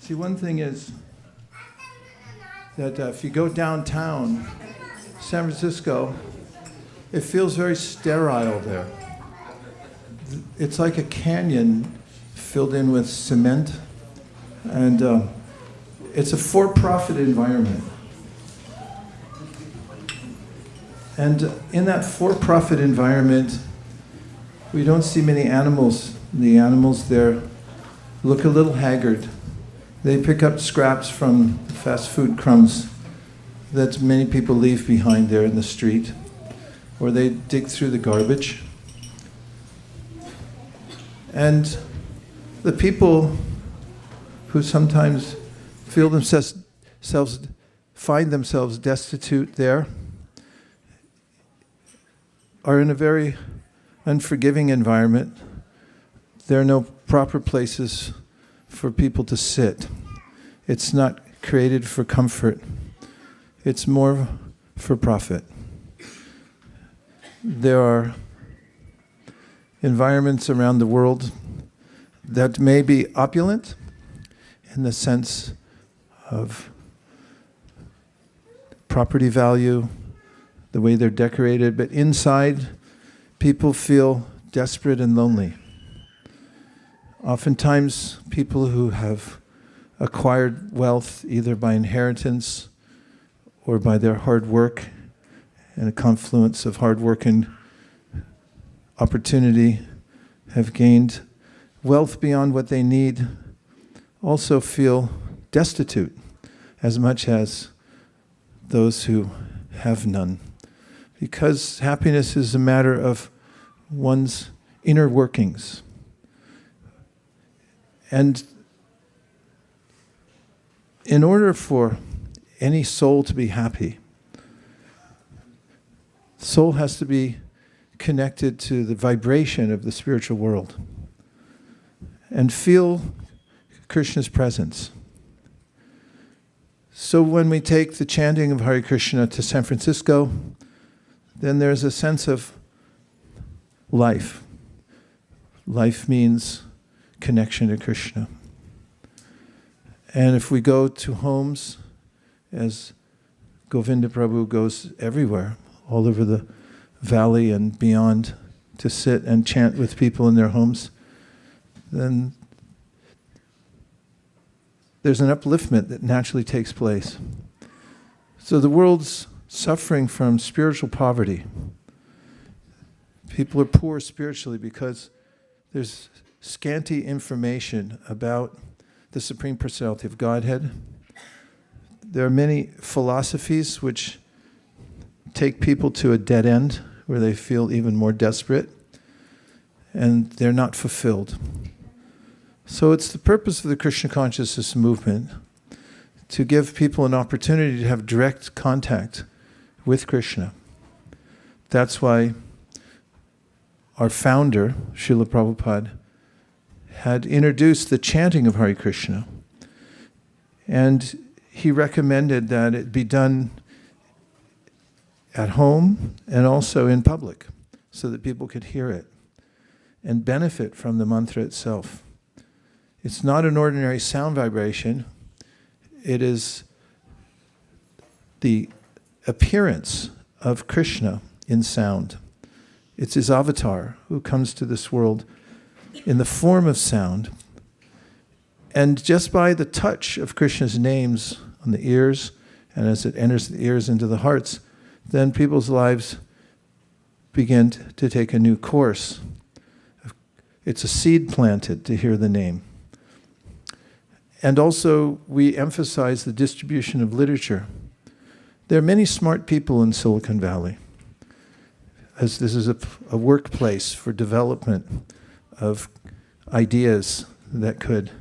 See, one thing is that if you go downtown, San Francisco, it feels very sterile there. It's like a canyon filled in with cement, and it's a for-profit environment. And in that for-profit environment, we don't see many animals. The animals there look a little haggard. They pick up scraps from fast food crumbs that many people leave behind there in the street, or they dig through the garbage. And the people who sometimes find themselves destitute there are in a very unforgiving environment. There are no proper places for people to sit. It's not created for comfort. It's more for profit. There are environments around the world that may be opulent in the sense of property value, the way they're decorated, but inside, people feel desperate and lonely. Oftentimes, people who have acquired wealth either by inheritance or by their hard work and a confluence of hard work and opportunity have gained wealth beyond what they need, also feel destitute as much as those who have none. Because happiness is a matter of one's inner workings. And in order for any soul to be happy, soul has to be connected to the vibration of the spiritual world and feel Krishna's presence. So when we take the chanting of Hare Krishna to San Francisco, then there's a sense of life. Life means connection to Krishna. And if we go to homes, as Govinda Prabhu goes everywhere, all over the valley and beyond, to sit and chant with people in their homes, then there's an upliftment that naturally takes place. So the world's suffering from spiritual poverty. People are poor spiritually because there's scanty information about the Supreme Personality of Godhead. There are many philosophies which take people to a dead end where they feel even more desperate, and they're not fulfilled. So it's the purpose of the Krishna consciousness movement to give people an opportunity to have direct contact with Krishna. That's why our founder, Srila Prabhupada, had introduced the chanting of Hare Krishna. And he recommended that it be done at home and also in public so that people could hear it and benefit from the mantra itself. It's not an ordinary sound vibration. It is the appearance of Krishna in sound. It's his avatar who comes to this world in the form of sound. And just by the touch of Krishna's names on the ears, and as it enters the ears into the hearts, then people's lives begin to take a new course. It's a seed planted to hear the name. And also, we emphasize the distribution of literature. There are many smart people in Silicon Valley, as this is a workplace for development of ideas that could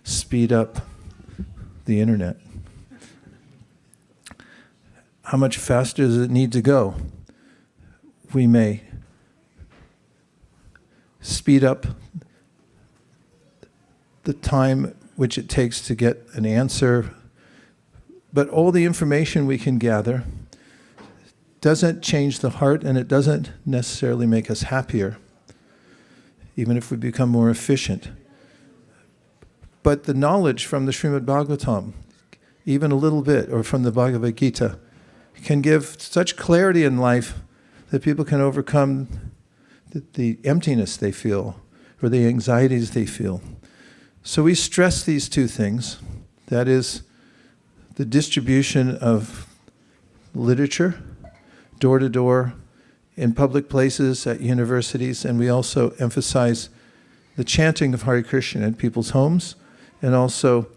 speed up the internet. How much faster does it need to go? We may speed up the time which it takes to get an answer, but all the information we can gather doesn't change the heart, and it doesn't necessarily make us happier, even if we become more efficient. But the knowledge from the Srimad Bhagavatam, even a little bit, or from the Bhagavad Gita, can give such clarity in life that people can overcome the emptiness they feel or the anxieties they feel. So we stress these two things. That is the distribution of literature, door to door, in public places, at universities, and we also emphasize the chanting of Hare Krishna in people's homes and also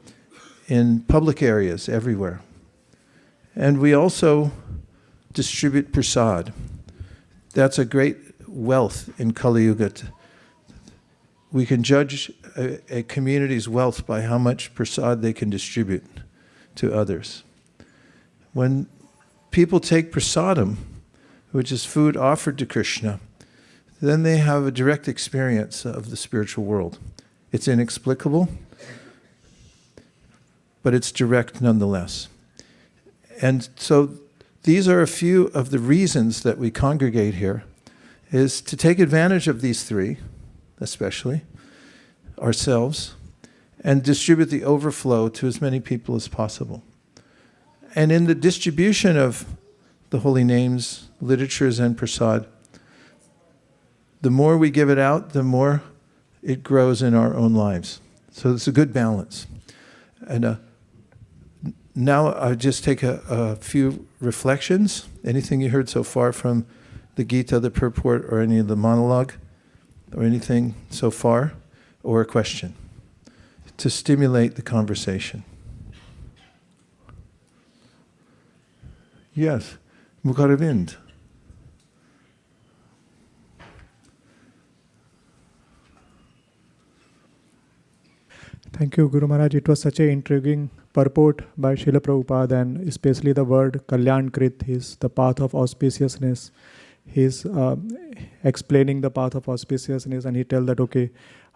in public areas everywhere. And we also distribute prasad. That's a great wealth in Kali Yuga. We can judge a community's wealth by how much prasad they can distribute to others. When people take prasadam, which is food offered to Krishna, then they have a direct experience of the spiritual world. It's inexplicable, but it's direct nonetheless. And so these are a few of the reasons that we congregate here, is to take advantage of these three, especially ourselves, and distribute the overflow to as many people as possible. And in the distribution of the holy names, literatures, and prasad, the more we give it out, the more it grows in our own lives. So it's a good balance. And now I'll just take a few reflections. Anything you heard so far from the Gita, the purport, or any of the monologue, or anything so far, or a question, to stimulate the conversation. Yes, Mukharavind. Thank you, Guru Maharaj. It was such an intriguing purport by Srila Prabhupada, and especially the word Kalyan Krit is the path of auspiciousness. He's explaining the path of auspiciousness, and he tells that, okay,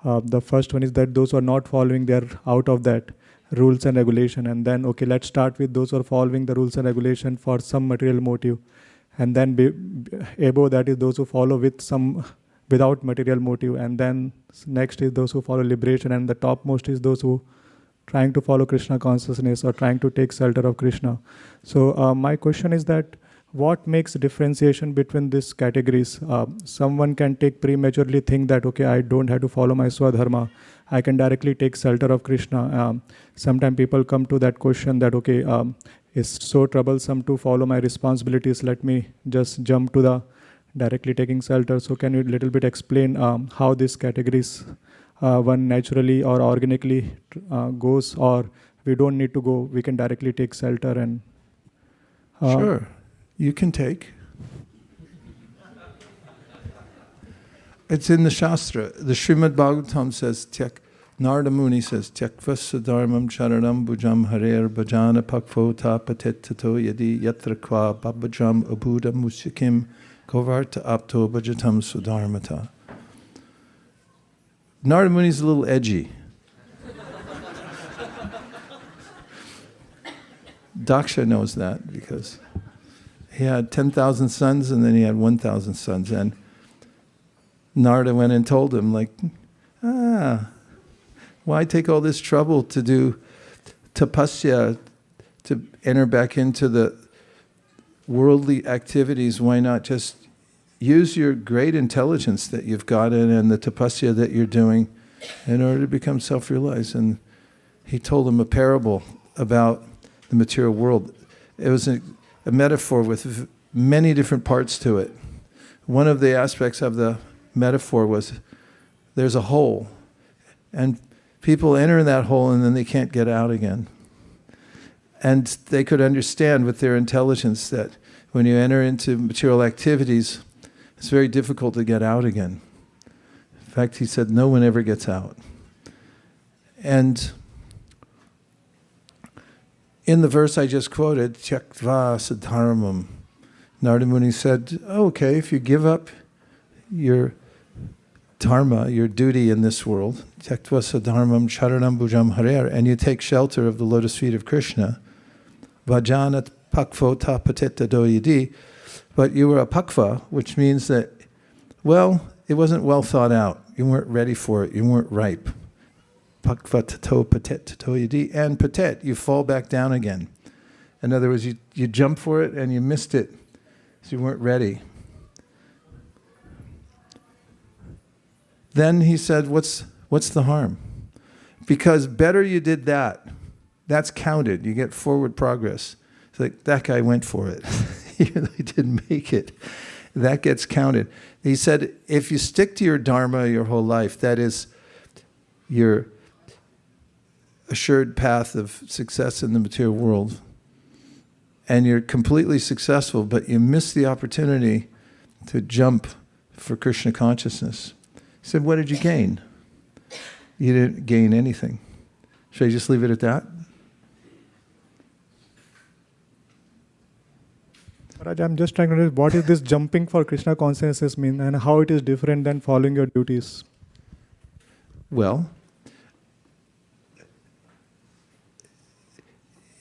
the first one is that those who are not following, they are out of that rules and regulation. And then, okay, let's start with those who are following the rules and regulation for some material motive. And then above that is those who follow with some without material motive, and then next is those who follow liberation, and the topmost is those who trying to follow Krishna consciousness or trying to take shelter of Krishna. So my question is that what makes differentiation between these categories? Someone can take prematurely think that, okay, I don't have to follow my swadharma, I can directly take shelter of Krishna. Sometimes people come to that question that, okay, it's so troublesome to follow my responsibilities, let me just jump to the directly taking shelter. So can you a little bit explain how these categories one naturally or organically goes, or we don't need to go, we can directly take shelter? And Sure, you can take. It's in the Shastra. The Srimad Bhagavatam says, Narada Muni says, Tyakva sadharmam charanam bhujam harer bhajana pakvota patet tato yadi yatra kwa babajam abhuda musyakim Kovarta apto bhajatam sudharmata. Narada Muni's a little edgy. Daksha knows that because he had 10,000 sons and then he had 1,000 sons. And Narada went and told him, like, why take all this trouble to do tapasya, to enter back into the worldly activities? Why not just use your great intelligence that you've gotten and the tapasya that you're doing in order to become self-realized? And he told him a parable about the material world. It was a metaphor with many different parts to it. One of the aspects of the metaphor was there's a hole, and people enter in that hole and then they can't get out again. And they could understand with their intelligence that when you enter into material activities, it's very difficult to get out again. In fact, he said no one ever gets out. And in the verse I just quoted, Tyaktva sadharmam, Narada Muni said, okay, if you give up your dharma, your duty in this world, Tyaktva sadharmam charanam bhujam harer, and you take shelter of the lotus feet of Krishna, Vajanat pakvo ta patita doyidi, but you were a pakva, which means that, well, it wasn't well thought out. You weren't ready for it. You weren't ripe. Pakva tato patet doyidi, and patet, you fall back down again. In other words, you jump for it and you missed it, so you weren't ready. Then he said, what's the harm? Because better you did that. That's counted. You get forward progress. It's like, that guy went for it. Even though he didn't make it. That gets counted. He said, if you stick to your dharma your whole life, that is your assured path of success in the material world, and you're completely successful, but you miss the opportunity to jump for Krishna consciousness. He said, what did you gain? You didn't gain anything. Should I just leave it at that? Maharaj, I'm just trying to understand what is this jumping for Krishna consciousness mean, and how it is different than following your duties? Well,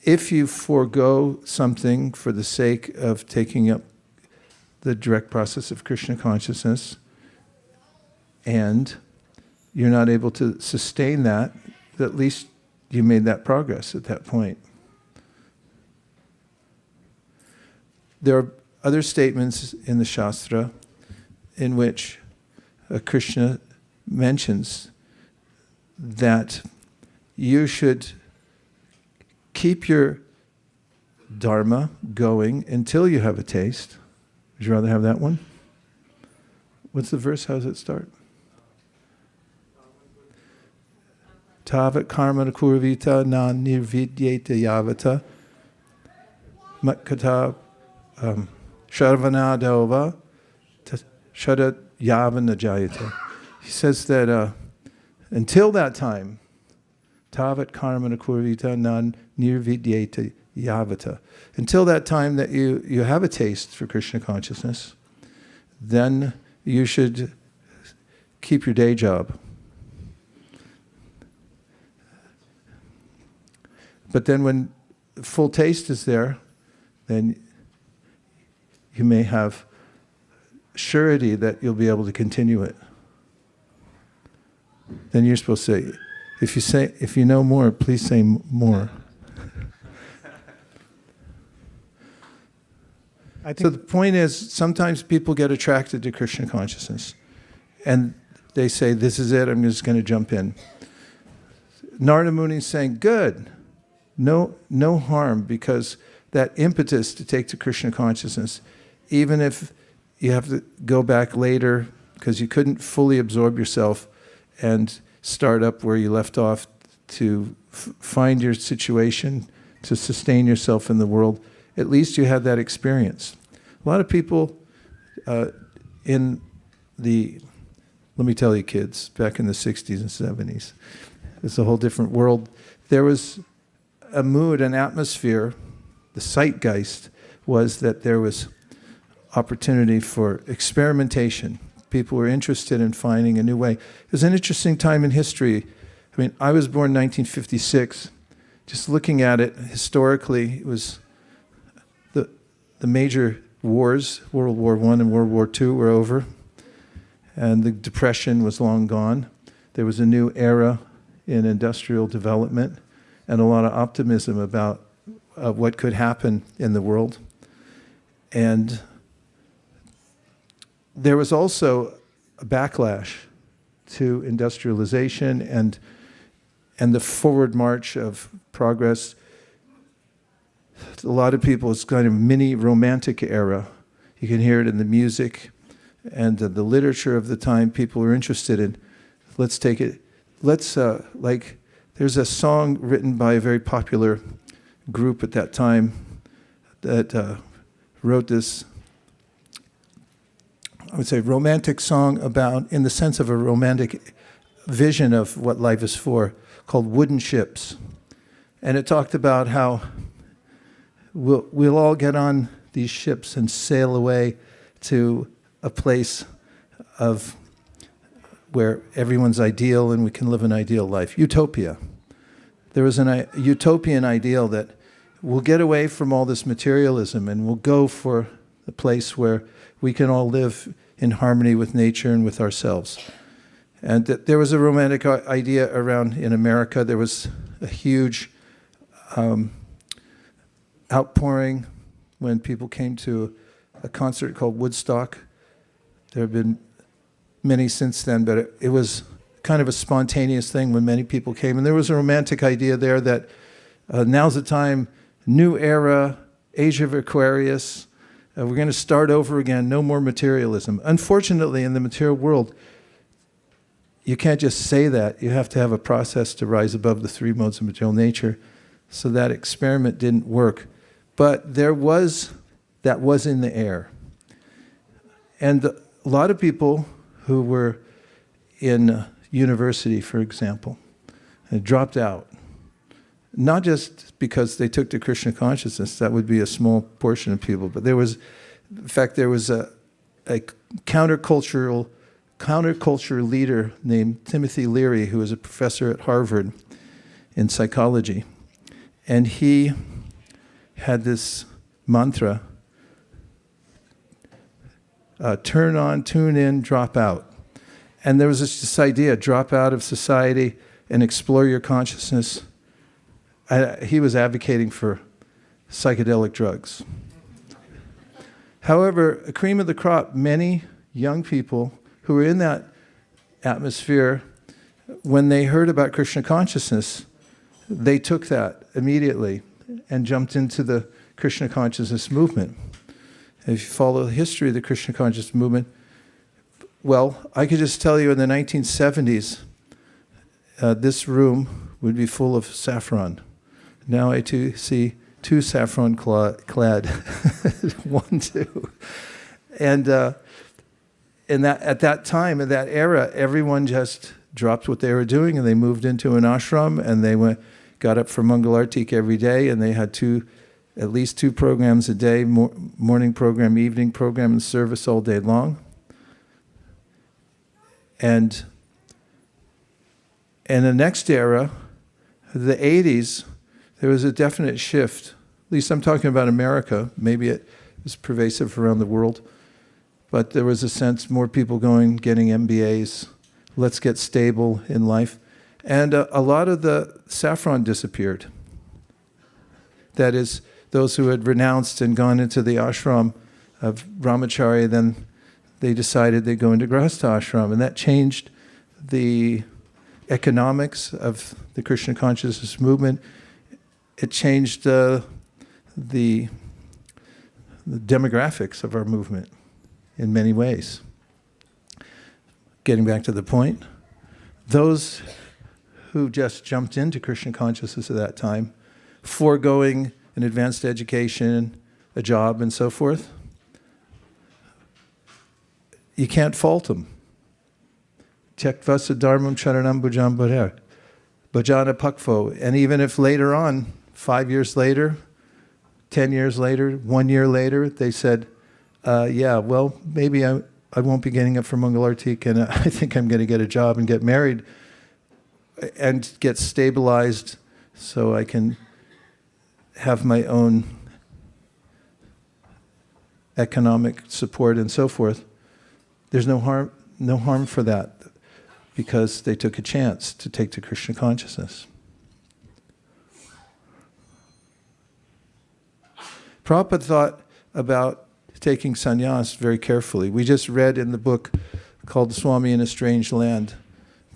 if you forego something for the sake of taking up the direct process of Krishna consciousness, and you're not able to sustain that, at least you made that progress at that point. There are other statements in the Shastra in which Krishna mentions that you should keep your dharma going until you have a taste. Would you rather have that one? What's the verse? How does it start? Tavat karma kurvita na nirvidyeta yavata matkata Sharvanadova Shadat Yavana Jayata. He says that until that time, tavat karmana kurvita nan nirvidyeta yavata. Until that time that you have a taste for Krishna consciousness, then you should keep your day job. But then when full taste is there, then you may have surety that you'll be able to continue it. Then you're supposed to say, if you know more, please say more. So the point is, sometimes people get attracted to Krishna consciousness, and they say, this is it, I'm just going to jump in. Narada Muni is saying, good, no harm, because that impetus to take to Krishna consciousness, even if you have to go back later because you couldn't fully absorb yourself and start up where you left off to find your situation, to sustain yourself in the world, at least you had that experience. A lot of people let me tell you kids, back in the 60s and 70s, it's a whole different world. There was a mood, an atmosphere, the zeitgeist was that there was opportunity for experimentation. People were interested in finding a new way. It was an interesting time in history. I mean, I was born in 1956. Just looking at it historically, it was the major wars, World War I and World War II were over, and the Depression was long gone. There was a new era in industrial development and a lot of optimism about what could happen in the world. And there was also a backlash to industrialization and the forward march of progress. A lot of people, it's kind of mini romantic era. You can hear it in the music and the literature of the time. People were interested in, let's take it, there's a song written by a very popular group at that time that wrote this, I would say, romantic song about, in the sense of a romantic vision of what life is for, called Wooden Ships. And it talked about how we'll all get on these ships and sail away to a place of where everyone's ideal and we can live an ideal life. Utopia. There was a utopian ideal that we'll get away from all this materialism and we'll go for a place where we can all live in harmony with nature and with ourselves. And there was a romantic idea around in America. There was a huge outpouring when people came to a concert called Woodstock. There have been many since then, but it was kind of a spontaneous thing when many people came. And there was a romantic idea there that now's the time, new era, age of Aquarius, we're going to start over again, no more materialism. Unfortunately, in the material world, you can't just say that. You have to have a process to rise above the three modes of material nature. So that experiment didn't work. But that was in the air. And a lot of people who were in university, for example, dropped out. Not just because they took to Krishna consciousness, that would be a small portion of people, but there was a counterculture leader named Timothy Leary, who was a professor at Harvard in psychology. And he had this mantra, turn on, tune in, drop out. And there was this idea, drop out of society and explore your consciousness. He was advocating for psychedelic drugs. However, a cream of the crop, many young people who were in that atmosphere, when they heard about Krishna consciousness, they took that immediately and jumped into the Krishna consciousness movement. If you follow the history of the Krishna consciousness movement, well, I could just tell you in the 1970s, this room would be full of saffron. Now I see two saffron clad, 1, 2. And at that time, in that era, everyone just dropped what they were doing and they moved into an ashram, and they got up for Mangalartik every day, and they had at least two programs a day, morning program, evening program, and service all day long. And in the next era, the 80s, there was a definite shift. At least I'm talking about America. Maybe it was pervasive around the world. But there was a sense more people getting MBAs. Let's get stable in life. And a lot of the saffron disappeared. That is, those who had renounced and gone into the ashram of brahmacharya, then they decided they'd go into grahastha ashram. And that changed the economics of the Krishna consciousness movement. It changed the demographics of our movement in many ways. Getting back to the point, those who just jumped into Krishna consciousness at that time, foregoing an advanced education, a job, and so forth, you can't fault them. Tyaktva dharmam charanam bhujam bharer, bhajana pakvo. And even if later on, 5 years later, 10 years later, 1 year later, they said, yeah, well, maybe I won't be getting up for Mangalartik, and I think I'm going to get a job and get married and get stabilized so I can have my own economic support and so forth. There's no harm for that, because they took a chance to take to Krishna consciousness. Prabhupada thought about taking sannyas very carefully. We just read in the book called Swami in a Strange Land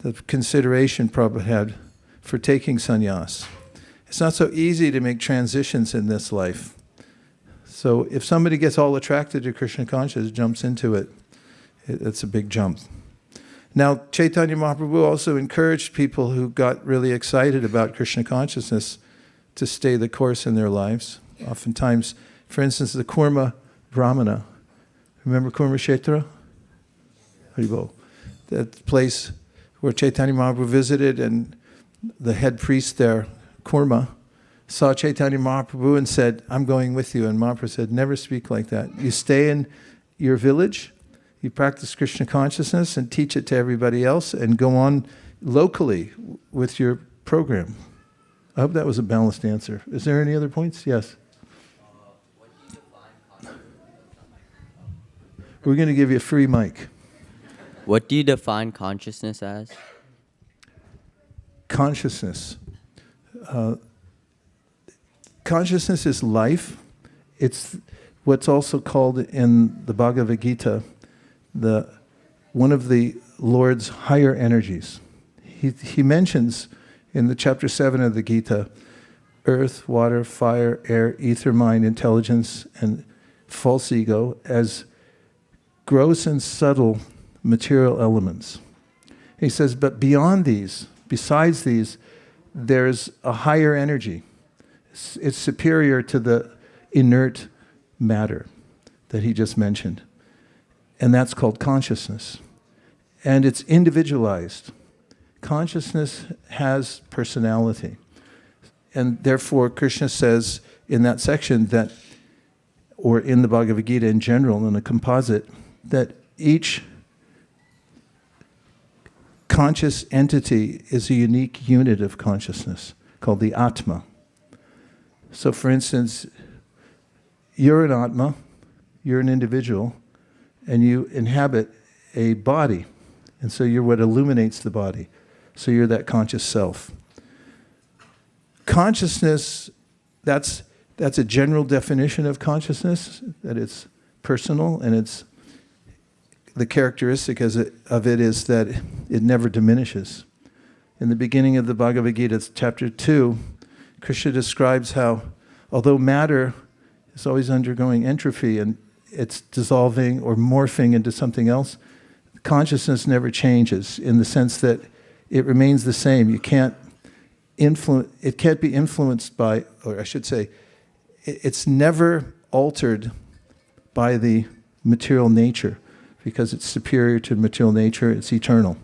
the consideration Prabhupada had for taking sannyas. It's not so easy to make transitions in this life. So if somebody gets all attracted to Krishna consciousness, jumps into it, it's a big jump. Now, Chaitanya Mahaprabhu also encouraged people who got really excited about Krishna consciousness to stay the course in their lives. Oftentimes, for instance, the Kurma Brahmana. Remember Kurma Kshetra? Haribol. That place where Chaitanya Mahaprabhu visited, and the head priest there, Kurma, saw Chaitanya Mahaprabhu and said, I'm going with you. And Mahaprabhu said, never speak like that. You stay in your village, you practice Krishna consciousness and teach it to everybody else, and go on locally with your program. I hope that was a balanced answer. Is there any other points? Yes. We're going to give you a free mic. What do you define consciousness as? Consciousness. Consciousness is life. It's what's also called in the Bhagavad Gita one of the Lord's higher energies. He mentions in the chapter 7 of the Gita, earth, water, fire, air, ether, mind, intelligence, and false ego as gross and subtle material elements. He says, but beyond these, besides these, there's a higher energy. It's superior to the inert matter that he just mentioned. And that's called consciousness. And it's individualized. Consciousness has personality. And therefore, Krishna says in that section that, or in the Bhagavad Gita in general, in a composite, that each conscious entity is a unique unit of consciousness called the Atma. So for instance, you're an Atma, you're an individual, and you inhabit a body. And so you're what illuminates the body. So you're that conscious self. Consciousness, that's a general definition of consciousness, that it's personal, and it's the characteristic of it is that it never diminishes. In the beginning of the Bhagavad Gita, chapter 2, Krishna describes how, although matter is always undergoing entropy and it's dissolving or morphing into something else, consciousness never changes in the sense that it remains the same. It can't be influenced by, or I should say, it's never altered by the material nature, because it's superior to material nature, it's eternal.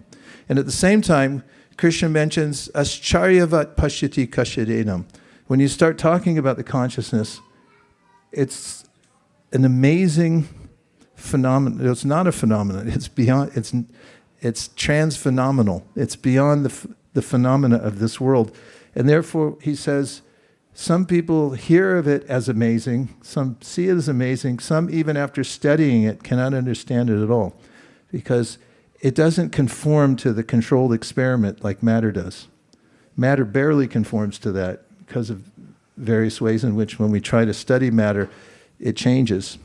And at the same time, Krishna mentions ascharyavat pashyati kashidenam. When you start talking about the consciousness, it's an amazing phenomenon. It's not a phenomenon. It's beyond. It's transphenomenal. It's beyond the phenomena of this world, and therefore he says, some people hear of it as amazing. Some see it as amazing. Some, even after studying it, cannot understand it at all, because it doesn't conform to the controlled experiment like matter does. Matter barely conforms to that because of various ways in which, when we try to study matter, it changes.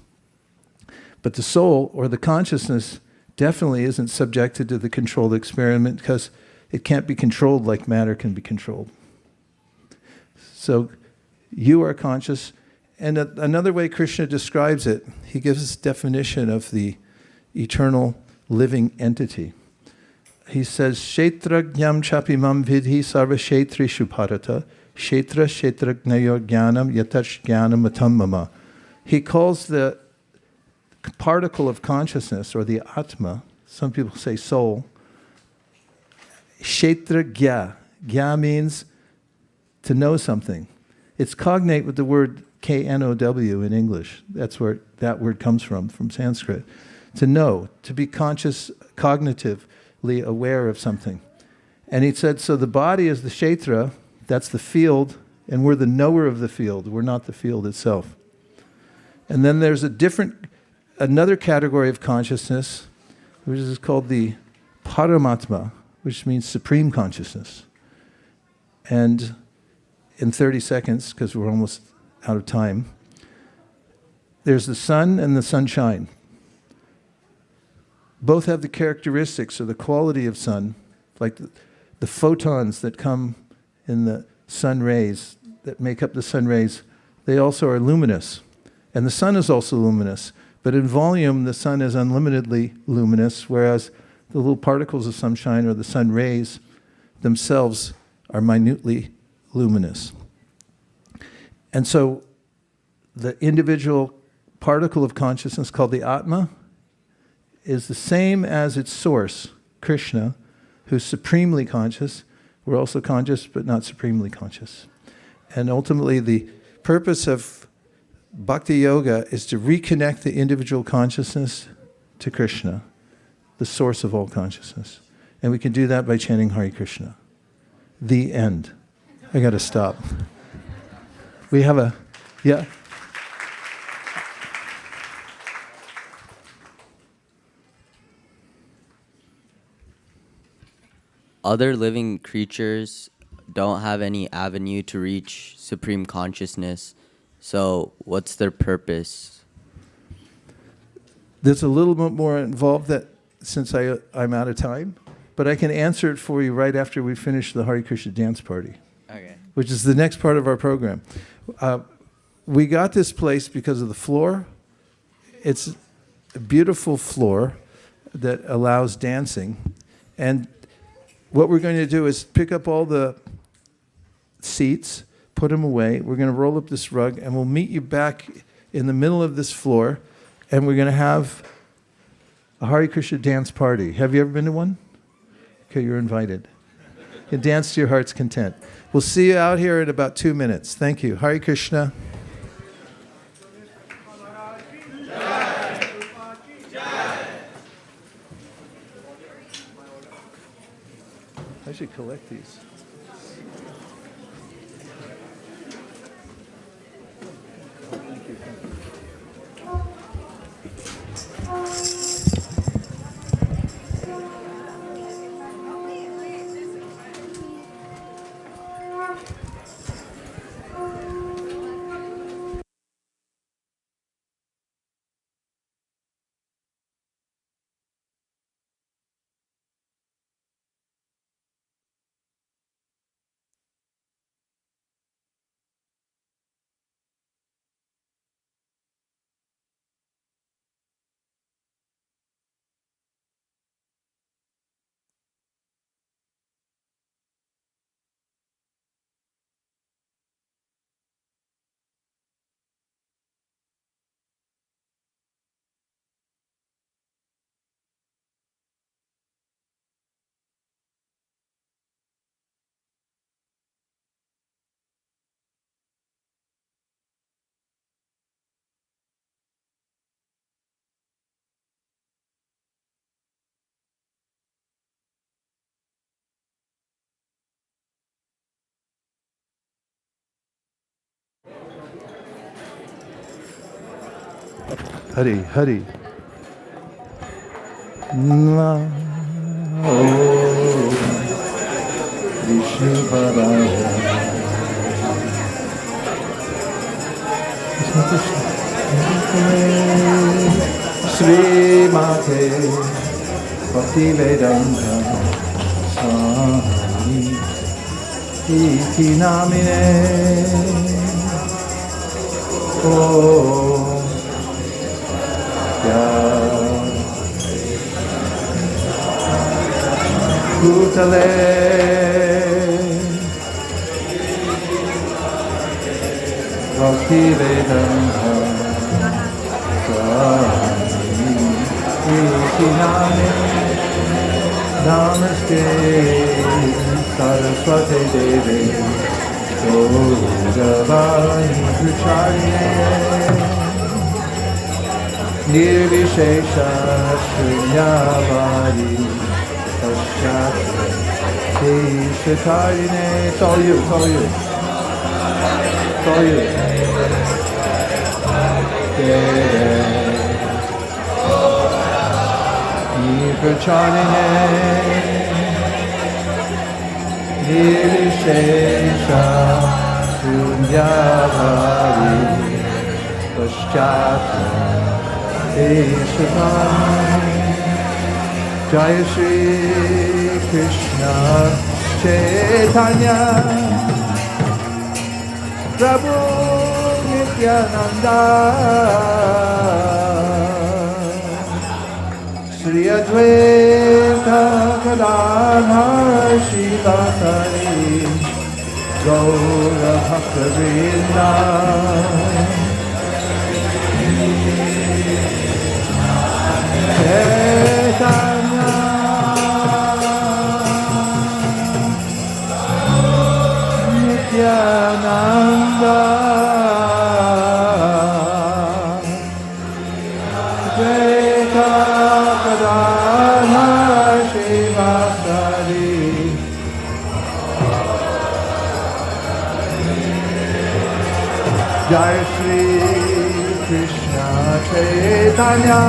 But the soul, or the consciousness, definitely isn't subjected to the controlled experiment, because it can't be controlled like matter can be controlled. So you are conscious. And another way Krishna describes it, he gives us a definition of the eternal living entity. He says, Kshetrajnam chapimam vidhi sarva kshetrishu bharata, kshetra kshetrajnayo jnanam yatash jnanam matam mama. He calls the particle of consciousness, or the atma, some people say soul, kshetra gya. Gya means to know something. It's cognate with the word K-N-O-W in English. That's where that word comes from Sanskrit. To know, to be conscious, cognitively aware of something. And he said, so the body is the kshetra, that's the field, and we're the knower of the field. We're not the field itself. And then there's another category of consciousness, which is called the Paramatma, which means supreme consciousness. And in 30 seconds, because we're almost out of time, there's the sun and the sunshine. Both have the characteristics or the quality of sun, like the photons that come in the sun rays, that make up the sun rays. They also are luminous. And the sun is also luminous. But in volume, the sun is unlimitedly luminous, whereas the little particles of sunshine, or the sun rays themselves, are minutely luminous. And so the individual particle of consciousness, called the Atma, is the same as its source, Krishna, who's supremely conscious. We're also conscious, but not supremely conscious. And ultimately, the purpose of Bhakti Yoga is to reconnect the individual consciousness to Krishna, the source of all consciousness. And we can do that by chanting Hare Krishna. The end. I got to stop. We have yeah? Other living creatures don't have any avenue to reach supreme consciousness. So what's their purpose? There's a little bit more involved, that since I'm out of time, but I can answer it for you right after we finish the Hare Krishna dance party, Okay. which is the next part of our program. We got this place because of the floor. It's a beautiful floor that allows dancing. And what we're going to do is pick up all the seats, put them away. We're going to roll up this rug, and we'll meet you back in the middle of this floor, and we're going to have a Hare Krishna dance party. Have you ever been to one? Okay, you're invited. You can dance to your heart's content. We'll see you out here in about 2 minutes. Thank you. Hare Krishna. I should collect these. Hari, Hari. Namo Vishnu Padaya. Krishna Krishna. Sri Mate Bhakti Vedanta Swami Iti Namine Om Ya Bhutale Bhakti Vedanta Swami Iti Namine Namaste Saraswati Devi Gauravani Pracharine Nirvishesha Shunyavadi Pashyatra Tishatarine. It's all you, it's all you. It's all you. Pracharine Nirvishesha Shunyavadi Paschata Eshatani. Jaya Shri Krishna Chaitanya Prabhu Nityananda Shri Advaita Gadadhar Shivasari Gaura Bhakta Vrinda Chaitanya Nityananda Jai Shri Krishna Chaitanya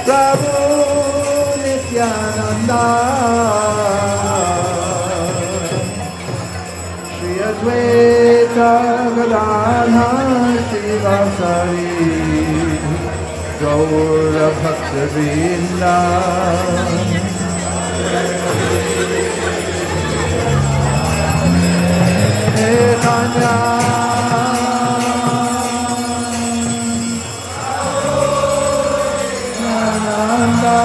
Prabhu Nityananda Shri Advaita Gadadhar Shivasari Gaura Bhakta Vrinda Chaitanya Nanda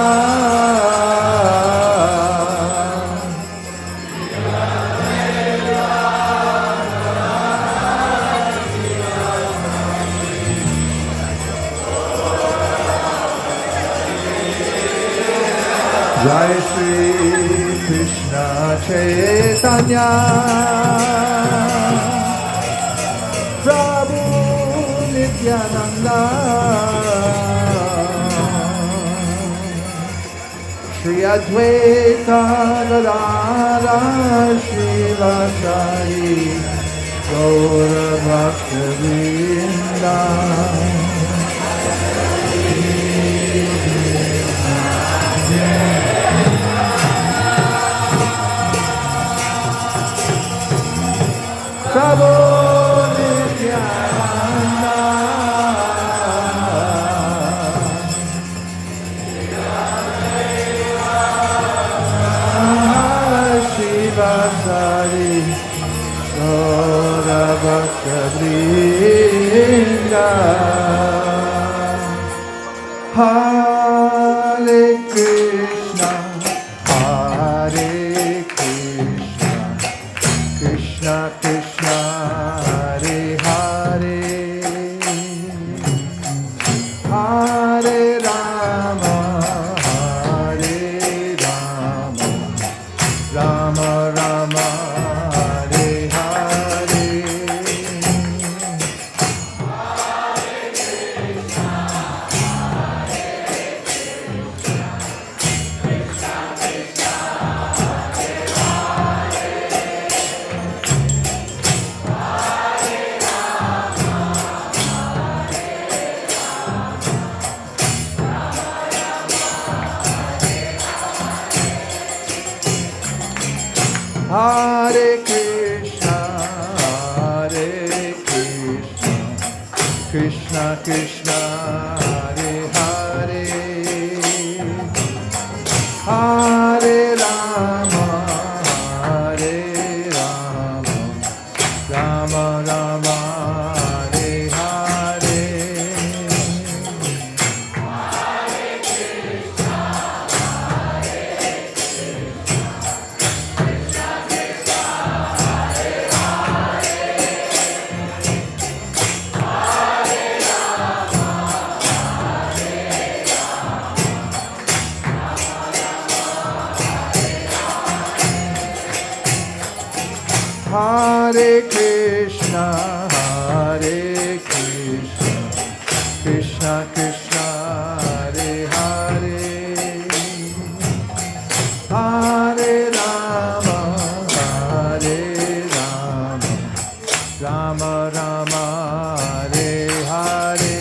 Jai Shri Krishna Chaitanya Prabhu Nityananda Shri Advaita Gadadhar Shivasari Gaura Bhakta Vrinda Prabhu Nityananda Shivasari Gaura Bhakta Vrinda Hare Krishna Hare Krishna Krishna Krishna Hare Hare Hare Rama Hare Rama Rama Rama Hare Hare Hare Krishna, Krishna Krishna, Hare Hare, Hare Rama, Rama Rama, Hare Hare. Hare Krishna, Krishna Krishna, Hare Hare, Hare Rama, Rama Rama, Hare Hare.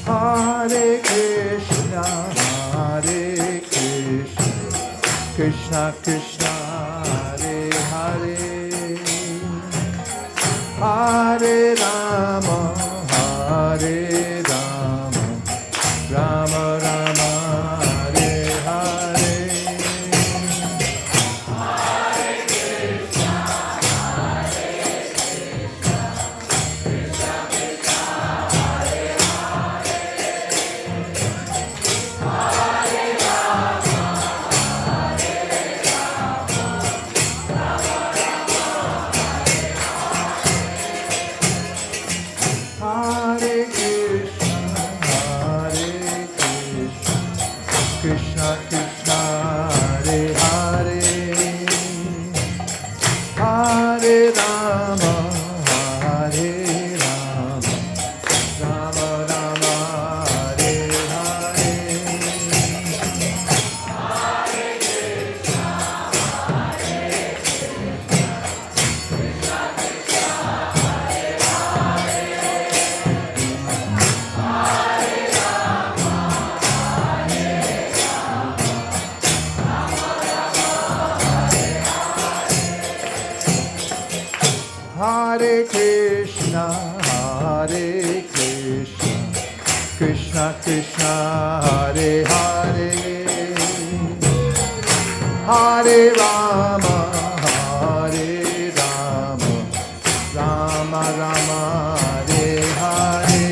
Hare Krishna, Krishna Krishna, Hare Hare, Hare Rama, Rama Rama, Hare Hare. Hare Krishna, Krishna Krishna, Hare Hare, Hare Rama, Rama Rama, Hare Hare. Hare Krishna, Krishna Krishna, Hare Hare, Hare Rama, Rama Rama, Hare Hare.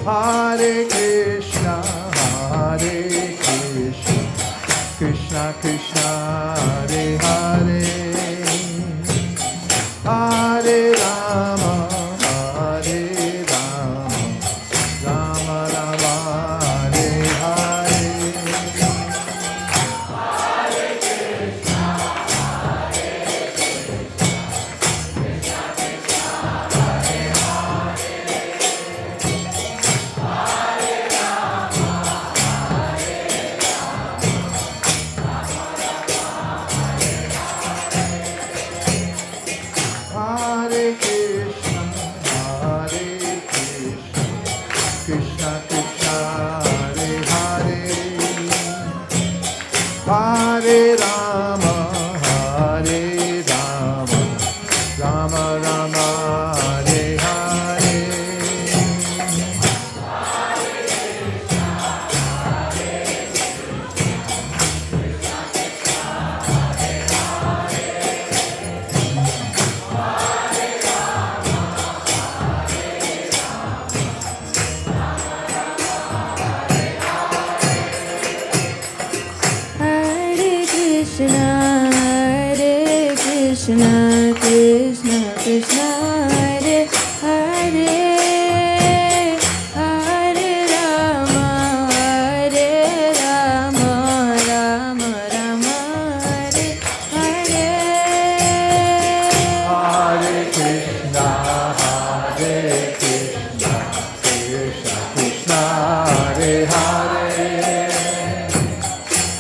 Hare Krishna, Krishna Krishna, Hare Hare, Hare Rama, Rama Rama, Hare Hare. Hare Krishna, Krishna Krishna, Hare Hare, Hare Rama, Rama Rama, Hare Hare. Hare Krishna, Krishna, Krishna Krishna, Hare Hare, Hare Rama, Hare Rama, Rama Rama, Hare Hare. Hare Krishna, Krishna Krishna, Hare Hare,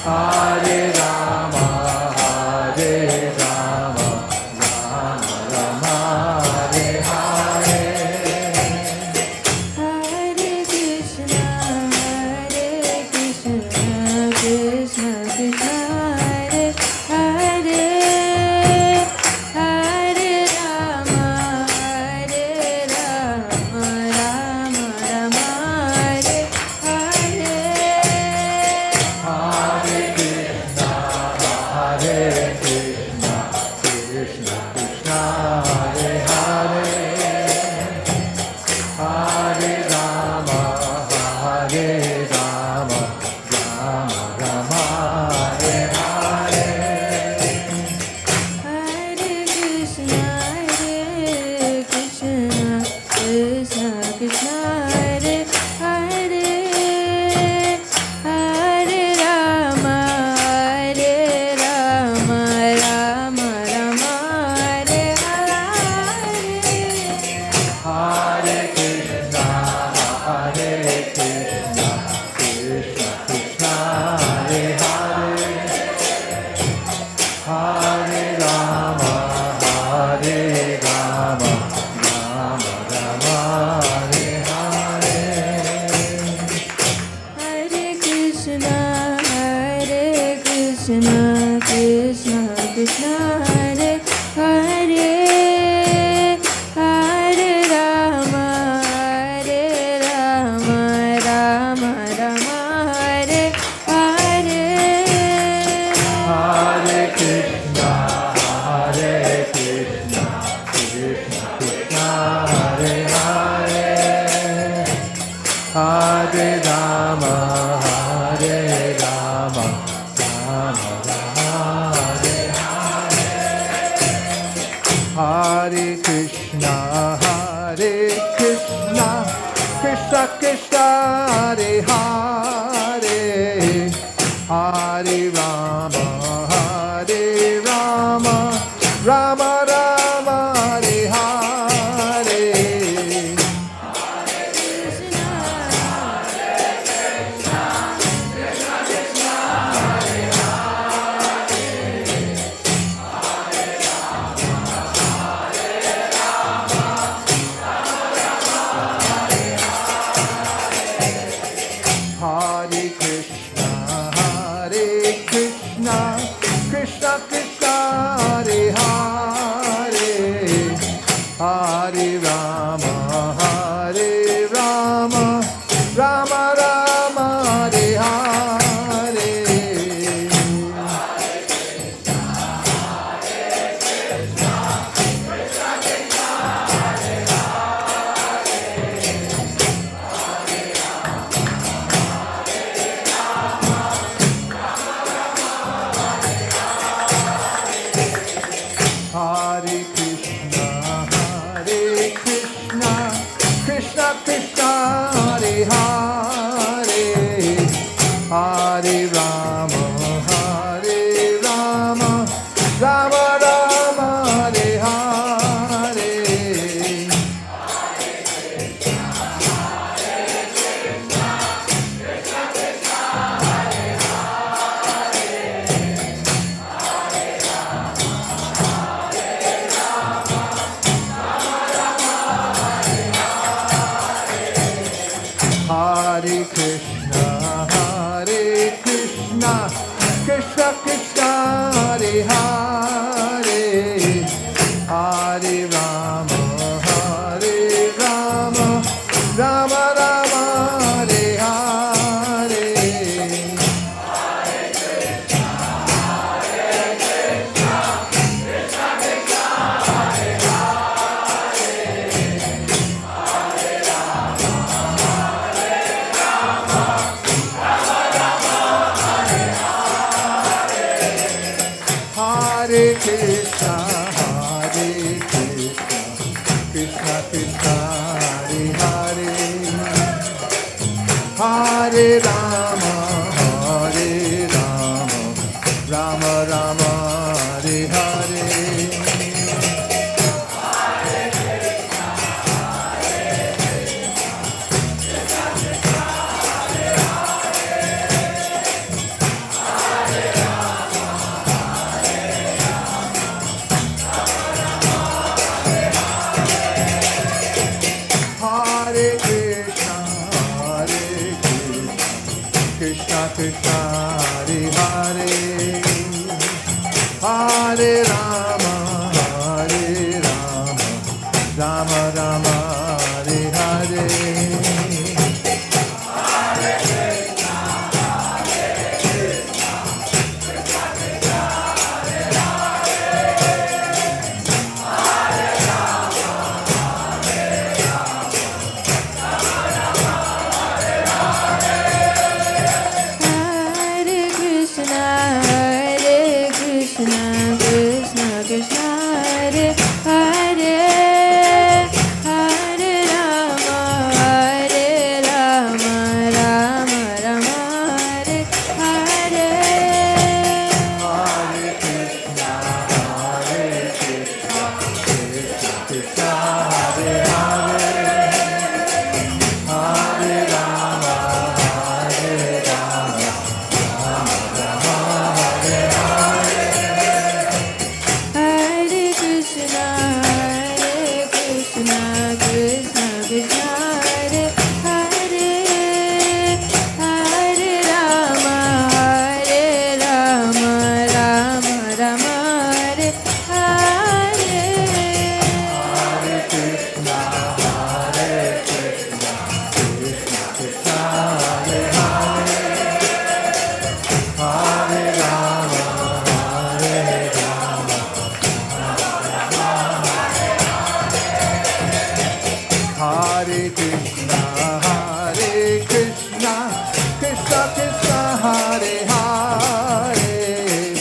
Hare Rama, Hare Rama, Rama Rama, Hare Hare. Hare Krishna, Krishna Krishna, Hare Hare, Hare Rama, Hare Rama, Rama Rama, Hare Hare. Hare Krishna, Krishna Krishna, Hare Hare, Hare Rama, Hare Rama, Rama Rama, Hare Hare. Hare Krishna, Krishna Krishna, Hare Hare, Hare Rama, Hare Rama, Rama Rama, Hare Hare. Hare Krishna, Krishna Krishna, Hare Hare, Hare Rama, Hare Rama, Rama Rama, Hare Hare. Hare Krishna, Krishna Krishna, Hare Hare, Hare Rama, Hare Rama, Rama Rama, Hare Hare. Hare Krishna, Krishna Krishna, Hare Hare, Hare Rama, Hare Rama, Rama Rama, Hare Hare. Hare Krishna, Krishna Krishna, Hare Hare, Hare Rama, Hare Rama, Rama Rama, Hare Hare. Hare Krishna, Krishna Krishna, Hare Hare, Hare Rama, Hare Rama, Rama Rama, Hare Hare. Hare Krishna, Krishna Krishna, Hare Hare, Hare Rama, Hare Rama, Rama Rama, Hare Hare. Hare Krishna, Krishna Krishna, Hare Hare, Hare Rama, Hare Rama, Rama Rama, Hare Hare. Hare Krishna, Hare Rama, Rama Rama, Hare Hare. Hare Krishna, Krishna Krishna, Hare Hare, Hare Rama, Rama Rama, Hare Hare. Hare Krishna, Krishna Krishna, Hare Hare, Hare Rama, Rama Rama, Hare Hare. Hare Krishna, Krishna Krishna, Hare Hare,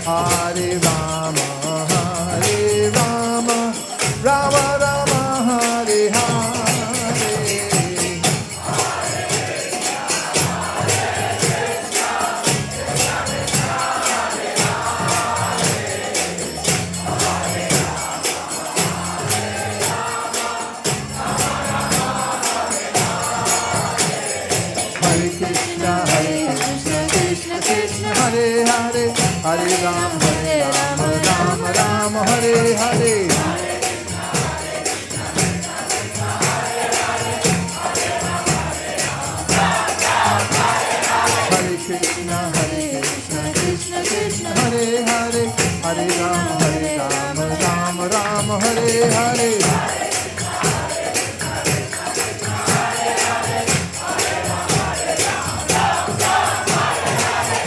Hare Rama, Hare Krishna, Krishna Krishna, Hare Hare, Hare Rama, Rama Rama, Hare Hare. Hare Krishna, Krishna Krishna, Hare Hare, Hare Rama, Hare Krishna, Krishna Krishna, Hare Hare, Hare Rama, Rama Rama, Hare Hare.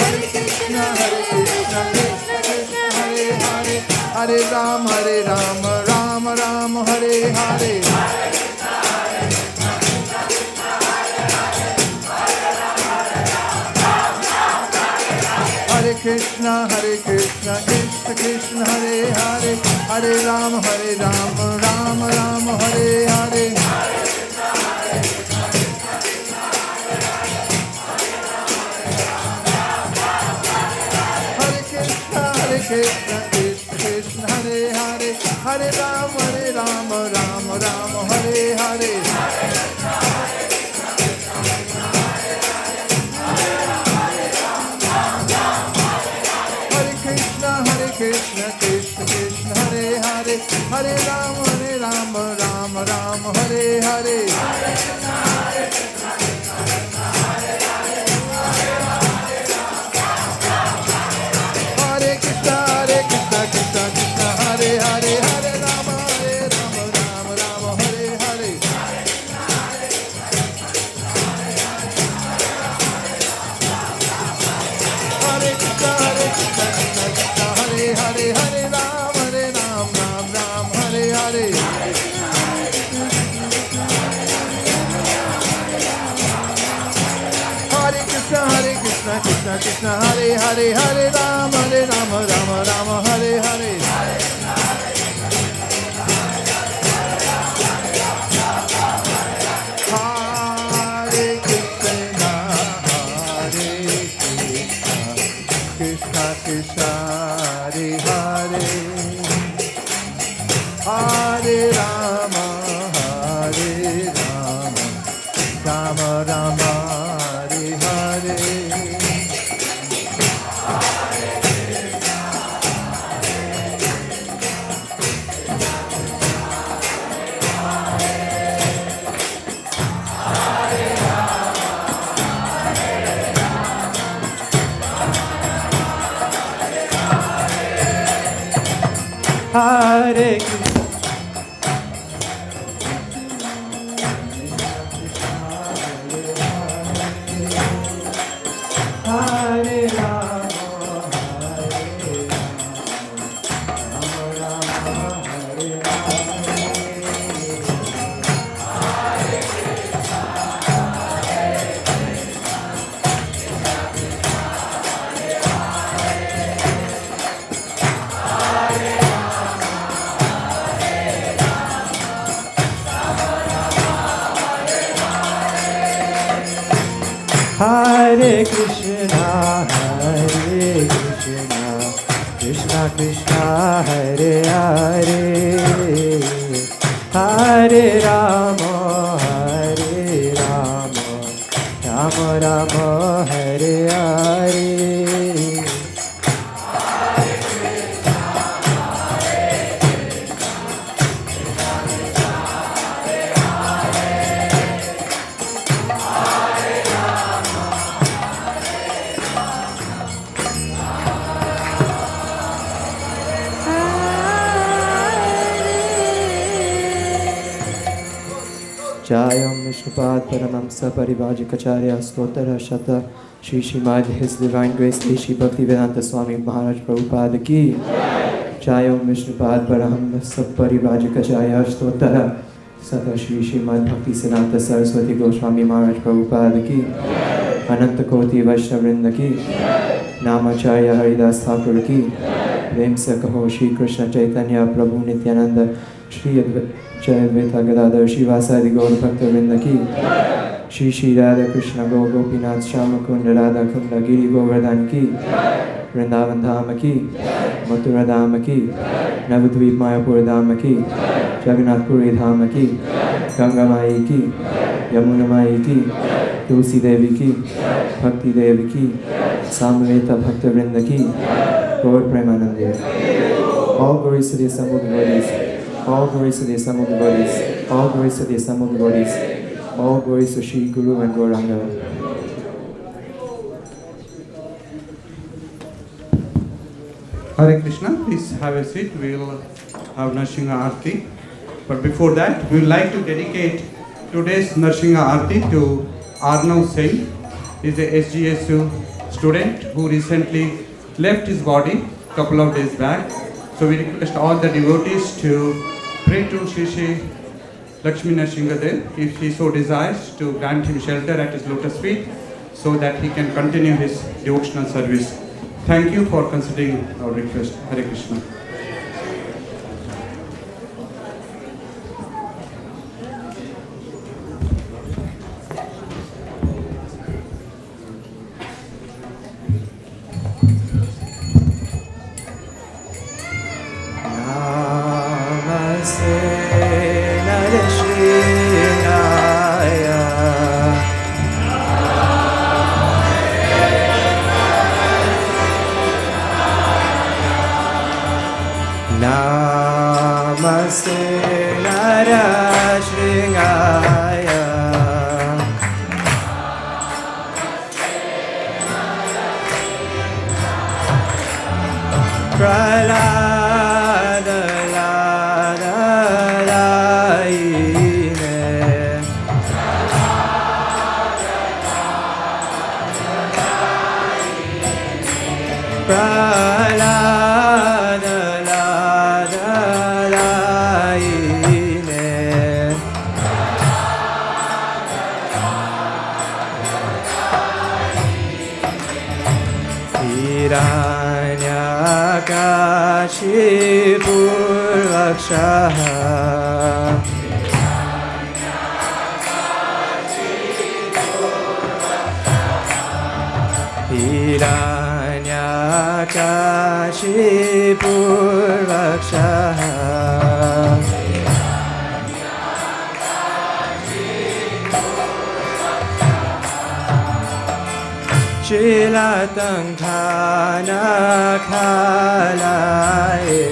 Hare Krishna, Krishna Krishna, Hare Hare, Hare Rama, Rama Rama, Hare Hare. Hare Krishna, Krishna Krishna, Hare Hare, Hare Rama, Rama Rama, Hare Hare. Hare Rama, Rama Rama, Hare Hare. Hare Krishna, Krishna Krishna, Hare Hare, Hare Rama, Rama Rama, Hare Hare. Hare Krishna, Krishna Krishna, Hare Hare, Hare Rama, Rama Rama, Hare Hare. Hare Krishna, Krishna Krishna, Hare Hare, Hare Rama, Rama Rama, Hare Hare. Hare Krishna, Krishna Krishna, Hare Hare, Hare Rama, Rama Rama, Hare Hare. Hare Krishna, Krishna Krishna, Hare Hare, Hare Rama, Rama Hare Hare. Hare Krishna, Krishna Krishna, Hare Hare, Hare Rama, Rama Hare Hare. Hare Krishna, Rama Rama, Hare Hare. Hare Krishna. Hare Rama, Hare Rama, Rama Hare Hare Krishna, Hare Krishna, Krishna Krishna, Hare Hare, Hare Rama, Hare Rama, Rama Rama, Hare Hare. Jayam Vishnupad Paramamsa Parivajikacharya Stotara Shata Shri Srimad His Divine Grace Shri Bhaktivedanta Swami Maharaj Prabhupada Ki Jayam Vishnupad Paramamsa Parivajikacharya Stotara Shata Shri Srimad Bhakti Siddhanta Saraswati Goswami Maharaj Prabhupada Ki Ananta Koti Vaishnavrinda Ki Namacharya Haridas Thakur Ki Vemsa Kaho Shri Krishna Chaitanya Prabhu Nityananda Shri Jai Advaita Gadadhar Shivasadi Gaur Bhakta Vrinda Ki Shri Shri Radha Krishna Go Gopinath Shama Kunda Radha Kunda Giri Govardhan Ki Vrindavan Dhama Ki Mathura Dhama Ki Navadvip Mayapur Dhama Ki Jagannath Puri Dhama Ki Ganga Mai Ki Yamuna Mai Ki Tulsi Devi Ki Bhakti Devi Ki Samveta Bhakta Vrinda Ki Gaur Premanande. All glories to the assembled devotees. All glories to the assembled devotees. All glories to the assembled devotees. All glories to Shri Guru and Gauranga. Hare Krishna, please have a seat. We will have Narsingha Aarti. But before that, we would like to dedicate today's Narsingha Aarti to Arnav Singh. He is a SGSU student who recently left his body a couple of days back. So we request all the devotees to pray to Shri Shri Lakshmi Nrsimhadev if he so desires to grant him shelter at his lotus feet so that he can continue his devotional service. Thank you for considering our request. Hare Krishna. Shilatangkhana khalaye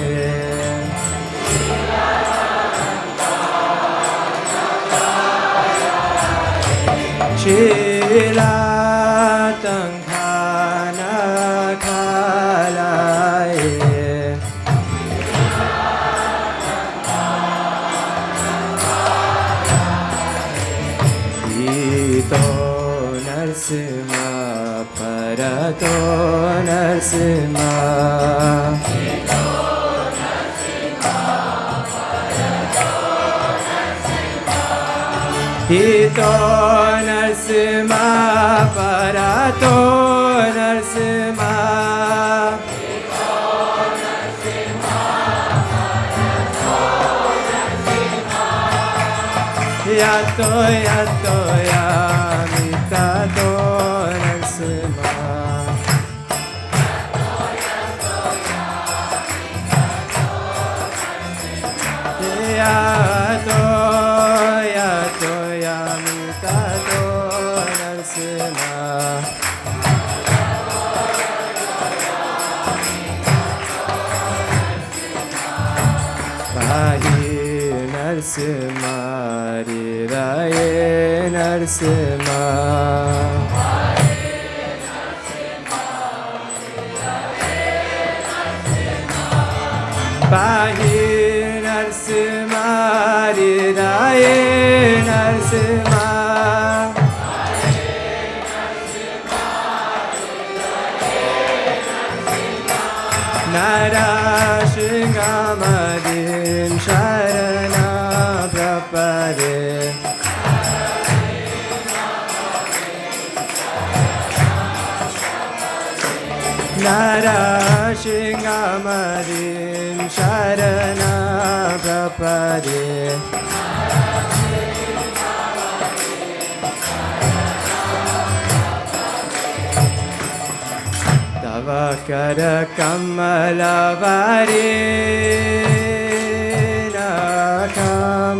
Shilatangkhana khalaye Ito Narsima Parato Narsima Ito Narsima Parato Narsima Yato Yato Yamitato Narsima Yato Yato Yamitato Narsima Pahi Narsima Riraye Narsima Pahi Narsima Riraye Narsima Narashingamadin Sharana Prapade Narashingamadin Sharana Prapade Tavakara Kamalavari Nakam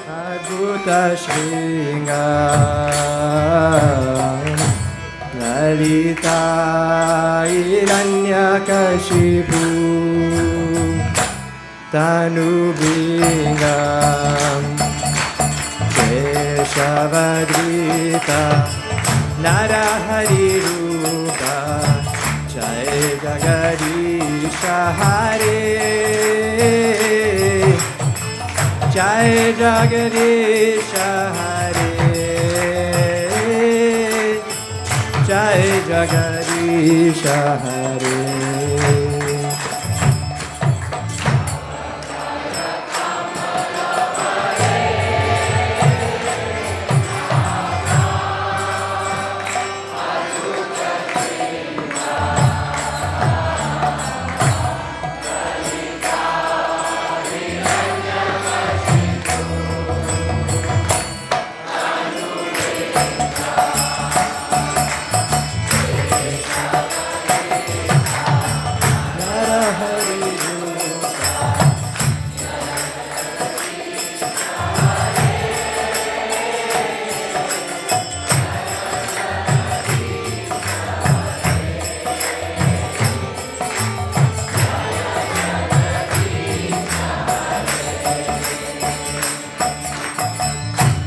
Adhuta Shringa Lalita Hiranyakashipu Tanubingam Keshavadrita Narahari Rupa Jai Jagadish Hare Jai Jagadish Hare Jai Jagadish Hare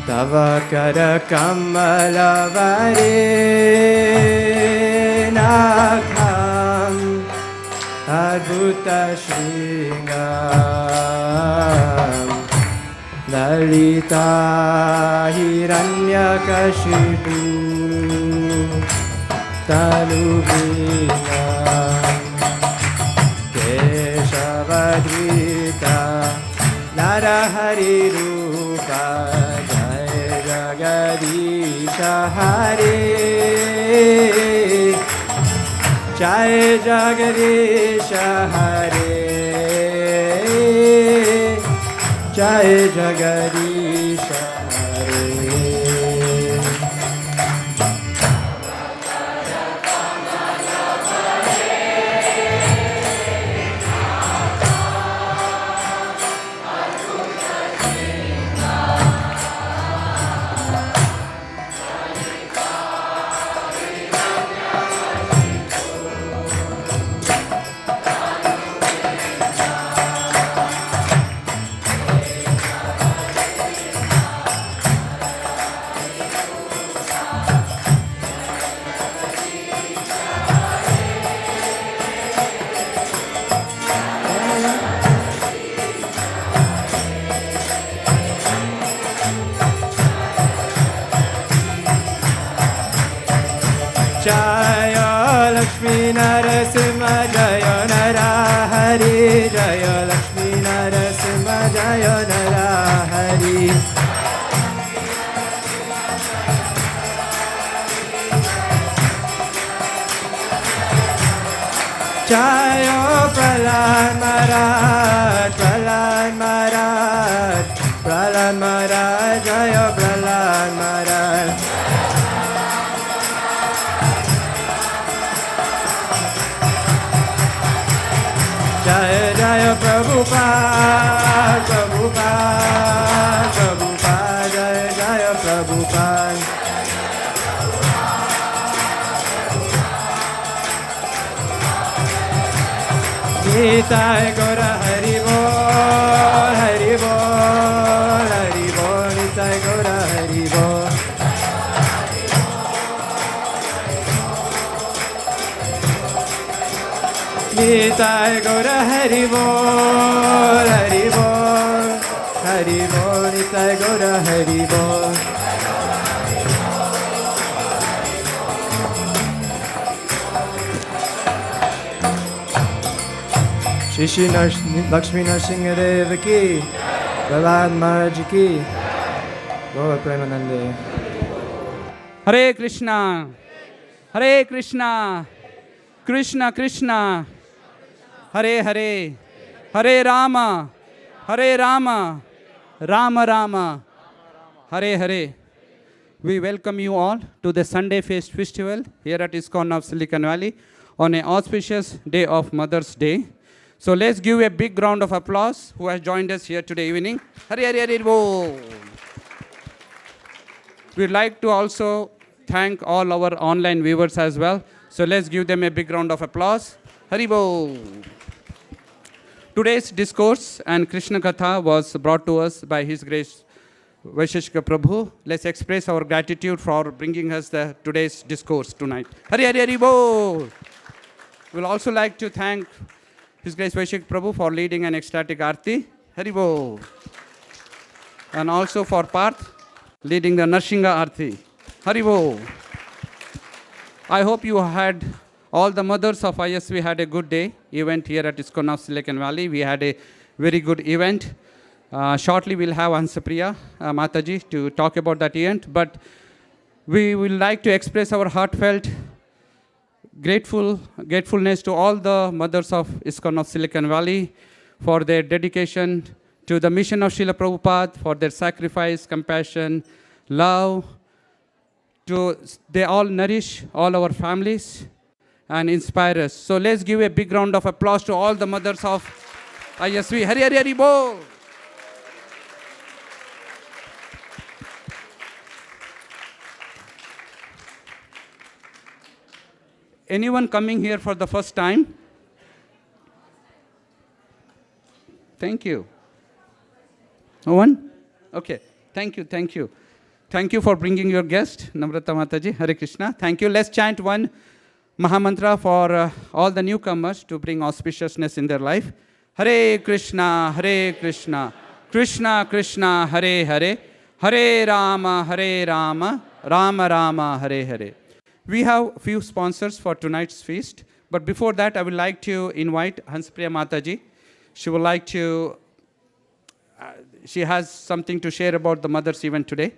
Tavakara Kamalavare Nakham Adhuta Shringam Lalita Hiranyakashipu Tanubingam Keshavadrita Narahari Rupa Jagadish Hare Jai Jagadish Hare Jai Jagadish Hare Jaya Lakshmi Narasimha Jaya Narahari Jaya Lakshmi Narasimha Jaya Narahari Jaya Prahlad Maharaj Prahlad Maharaj Prahlad Maharaj Jaya Prahlad Maharaj Jaya Jaya Prabhupada Prabhupada Prabhupada Jaya Jaya Prabhupada Nitai Gora Hari Bol Hari Bol Hari Bol Nitai Gora Hari Bol Nitai Gora Hari Bol Hari Bol Hari Bol Nitai Gora Hari Bol Shri Lakshmi Narasimha Deva ki Prahlad Maharaj ki Gaur Premanande Hare Krishna, Hare Krishna, Krishna Krishna, Hare Hare, Hare Rama, Hare Rama, Rama Rama, Hare Hare. We welcome you all to the Sunday Feast Festival here at ISKCON of Silicon Valley on an auspicious day of Mother's Day. So let's give a big round of applause who has joined us here today evening. Hare Hare Hare Bol. We'd like to also thank all our online viewers as well. So let's give them a big round of applause. Haribol. Today's discourse and Krishna Katha was brought to us by His Grace Vaisesika Prabhu. Let's express our gratitude for bringing us today's discourse tonight. Hari Hari Haribol. We'll also like to thank His Grace Vaisesika Prabhu for leading an ecstatic Aarti. Haribol. And also for Parth leading the Narsingha Aarti. Haribol. I hope you had, all the mothers of ISV had a good day event here at ISKCON of Silicon Valley. We had a very good event. Shortly we'll have Hansapriya Mataji to talk about that event. But we will like to express our heartfelt gratefulness to all the mothers of ISKCON of Silicon Valley for their dedication to the mission of Srila Prabhupada, for their sacrifice, compassion, love. They all nourish all our families and inspire us. So let's give a big round of applause to all the mothers of ISV. Hari Hari Hari Bol. Anyone coming here for the first time? Thank you. No one? Okay. Thank you. Thank you. Thank you for bringing your guest, Namrata Mataji. Hare Krishna. Thank you. Let's chant one Mahamantra for all the newcomers to bring auspiciousness in their life. Hare Krishna, Hare Krishna, Krishna Krishna, Hare Hare, Hare Rama, Rama Rama, Hare Hare. We have few sponsors for tonight's feast, but before that, I would like to invite Hansapriya Mataji. She would like to, she has something to share about the Mother's event today.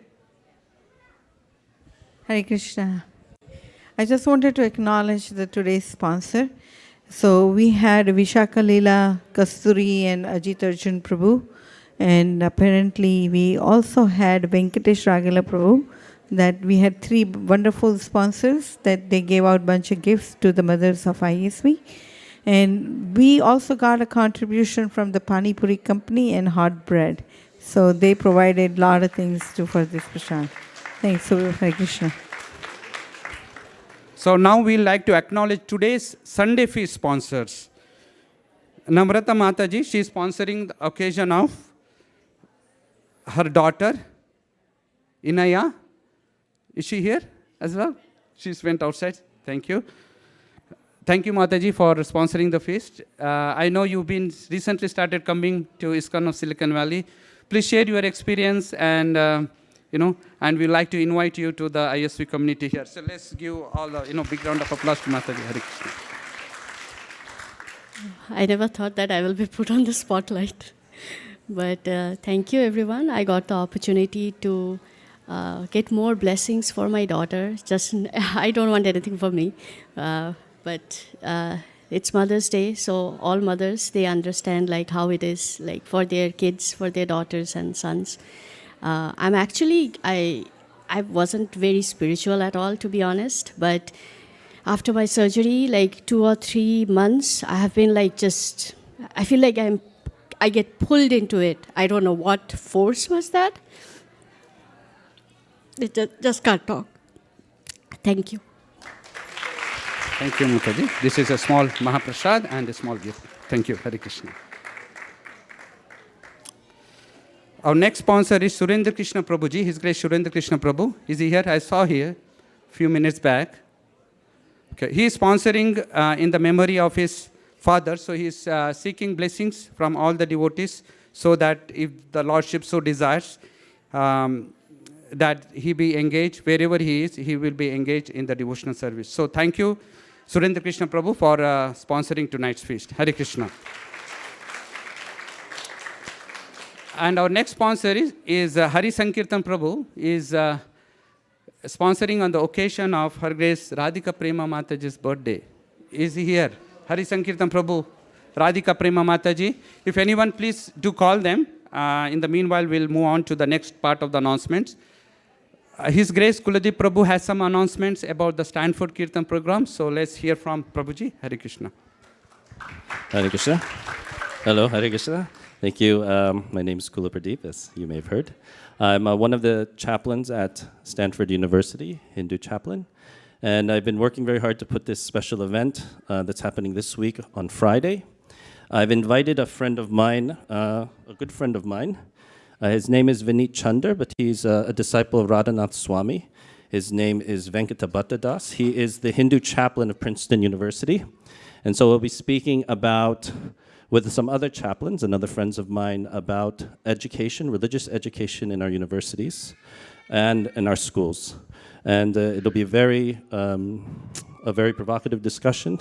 Hare Krishna. I just wanted to acknowledge today's sponsor. So we had Vishaka Leela Kasturi and Ajit Arjun Prabhu. And apparently we also had Venkatesh Ragala Prabhu. That we had 3 wonderful sponsors that they gave out a bunch of gifts to the mothers of ISV. And we also got a contribution from the Pani Puri company and hot bread. So they provided a lot of things for this prashad. Thanks, Hare Krishna. So now we'd like to acknowledge today's Sunday feast sponsors. Namrata Mataji, she is sponsoring the occasion of her daughter, Inaya. Is she here as well? She's went outside. Thank you. Thank you, Mataji, for sponsoring the feast. I know you've been recently started coming to ISKCON of Silicon Valley. Please share your experience and and we'd like to invite you to the ISV community here. So let's give all a big round of applause to Mataji. Hare Krishna. I never thought that I will be put on the spotlight. But thank you, everyone. I got the opportunity to get more blessings for my daughter. I don't want anything for me. But it's Mother's Day, so all mothers, they understand like how it is like for their kids, for their daughters and sons. I wasn't very spiritual at all, to be honest, but after my surgery, like 2 or 3 months, I have been like I feel like I get pulled into it. I don't know what force was that. It just can't talk. Thank you. Thank you, Mataji. This is a small Mahaprasad and a small gift. Thank you. Hare Krishna. Our next sponsor is Surendra Krishna Prabhuji. His Grace Surendra Krishna Prabhu. Is he here? I saw here a few minutes back. Okay. He is sponsoring in the memory of his father. So he is seeking blessings from all the devotees so that if the Lordship so desires, that he be engaged wherever he is, he will be engaged in the devotional service. So thank you, Surendra Krishna Prabhu, for sponsoring tonight's feast. Hare Krishna. And our next sponsor is Hari Sankirtan Prabhu, is sponsoring on the occasion of Her Grace Radhika Prema Mataji's birthday. Is he here? Hari Sankirtan Prabhu, Radhika Prema Mataji. If anyone, please do call them. In the meanwhile, we'll move on to the next part of the announcements. His Grace Kuladeep Prabhu has some announcements about the Stanford Kirtan program. So let's hear from Prabhuji. Hare Krishna. Hare Krishna. Hello, Hare Krishna. Thank you. My name is Kula Pradeep, as you may have heard. I'm one of the chaplains at Stanford University, Hindu chaplain. And I've been working very hard to put this special event that's happening this week on Friday. I've invited a friend of mine, a good friend of mine. His name is Vineet Chander, but he's a disciple of Radhanath Swami. His name is Venkatabhatta Das. He is the Hindu chaplain of Princeton University. And so we'll be speaking about, with some other chaplains and other friends of mine, about education, religious education in our universities and in our schools. And it'll be a very provocative discussion.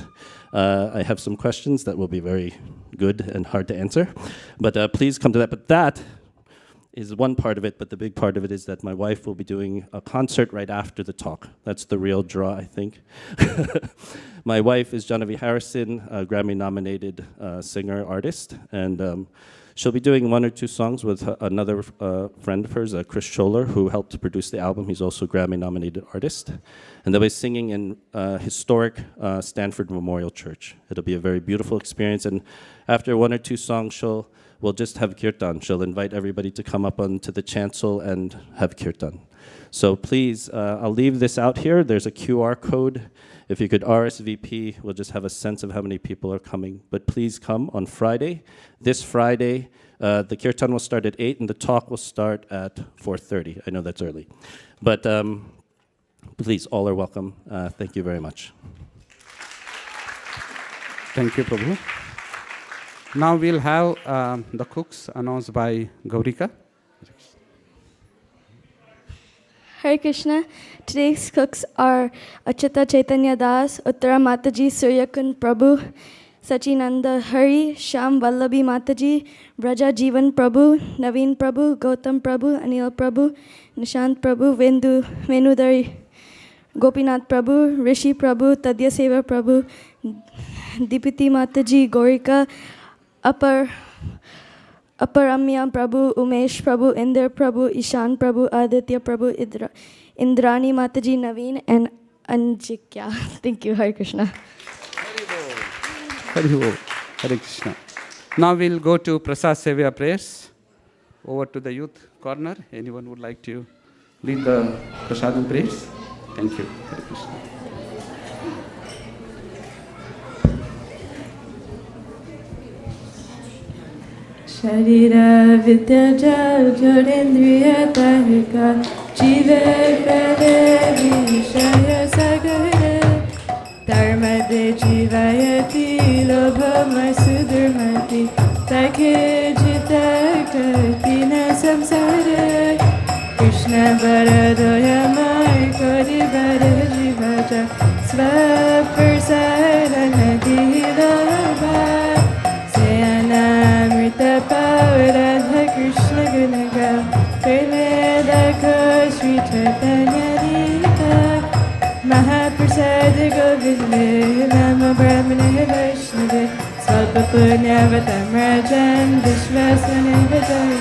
I have some questions that will be very good and hard to answer. But please come to that. But that is one part of it, but the big part of it is that my wife will be doing a concert right after the talk. That's the real draw, I think. My wife is Genevieve Harrison, a Grammy-nominated singer-artist, and she'll be doing 1 or 2 songs with another friend of hers, Chris Scholler, who helped to produce the album. He's also a Grammy-nominated artist. And they'll be singing in historic Stanford Memorial Church. It'll be a very beautiful experience, and after 1 or 2 songs, we'll just have Kirtan. She'll invite everybody to come up onto the chancel and have Kirtan. So please, I'll leave this out here. There's a QR code. If you could RSVP, we'll just have a sense of how many people are coming. But please come on Friday. This Friday, the Kirtan will start at 8 and the talk will start at 4:30. I know that's early. But please, all are welcome. Thank you very much. Thank you, Prabhu. Now we'll have the cooks announced by Gaurika. Hare Krishna. Today's cooks are Achita Chaitanya Das, Uttara Mataji, Suryakund Prabhu, Sachinanda Hari, Sham Vallabhi Mataji, Braja Jeevan Prabhu, Naveen Prabhu, Gautam Prabhu, Anil Prabhu, Nishant Prabhu, Venudari, Gopinath Prabhu, Rishi Prabhu, Tadya Seva Prabhu, Dipiti Mataji, Gaurika, Aparamya Prabhu, Umesh Prabhu, Inder Prabhu, Ishan Prabhu, Aditya Prabhu, Indrani Mataji, Naveen, and Anjikya. Thank you, Hare Krishna. Hare Krishna. Now we'll go to Prasad Sevya prayers. Over to the youth corner. Anyone would like to lead the Prasadam prayers? Thank you. Hare Krishna. Sharira Vidya Jal Jodendriya Tahika Jive Pere Vishaya Sagare Dharmade Jivayati Lobha Masudurmati Takhe Jita Katina Samsare Krishna Vaja Svaprasadana Dilava Sayanamrita Pavaradha Krishna Gunaga Prileda Sri Chaitanya Dita Mahaprasada Govinda Lama Brahmana Vaishnava Svalpa Punyavatam Rajan Vishwasana Vajay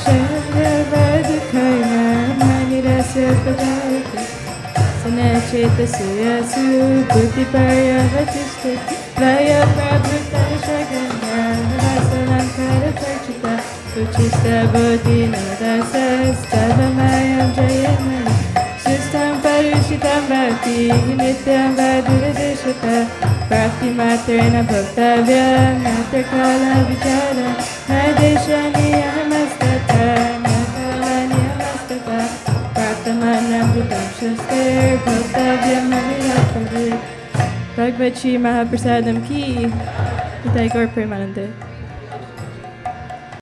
Shandravadukaya Manirasya Pajayati Sanacheta Suyasu Buddhi Paryavatishta Vaya Prabhuta Shaganya Vasalankara Chachita Uchista Bodhi Nadasa Stavamayam Jayamaya Sistam Parushitam Bhakti Nityam Vaduradeshata Bhakti Matrena Bhaktavya Matrikala Vichara Nadeshani Amastata Nakalani Amastata Bhaktamanam Bhutam Shastar Bhaktavya Mavirakari Bhagavad Shri Mahaprasadam Ki Nitai Gaur Premanande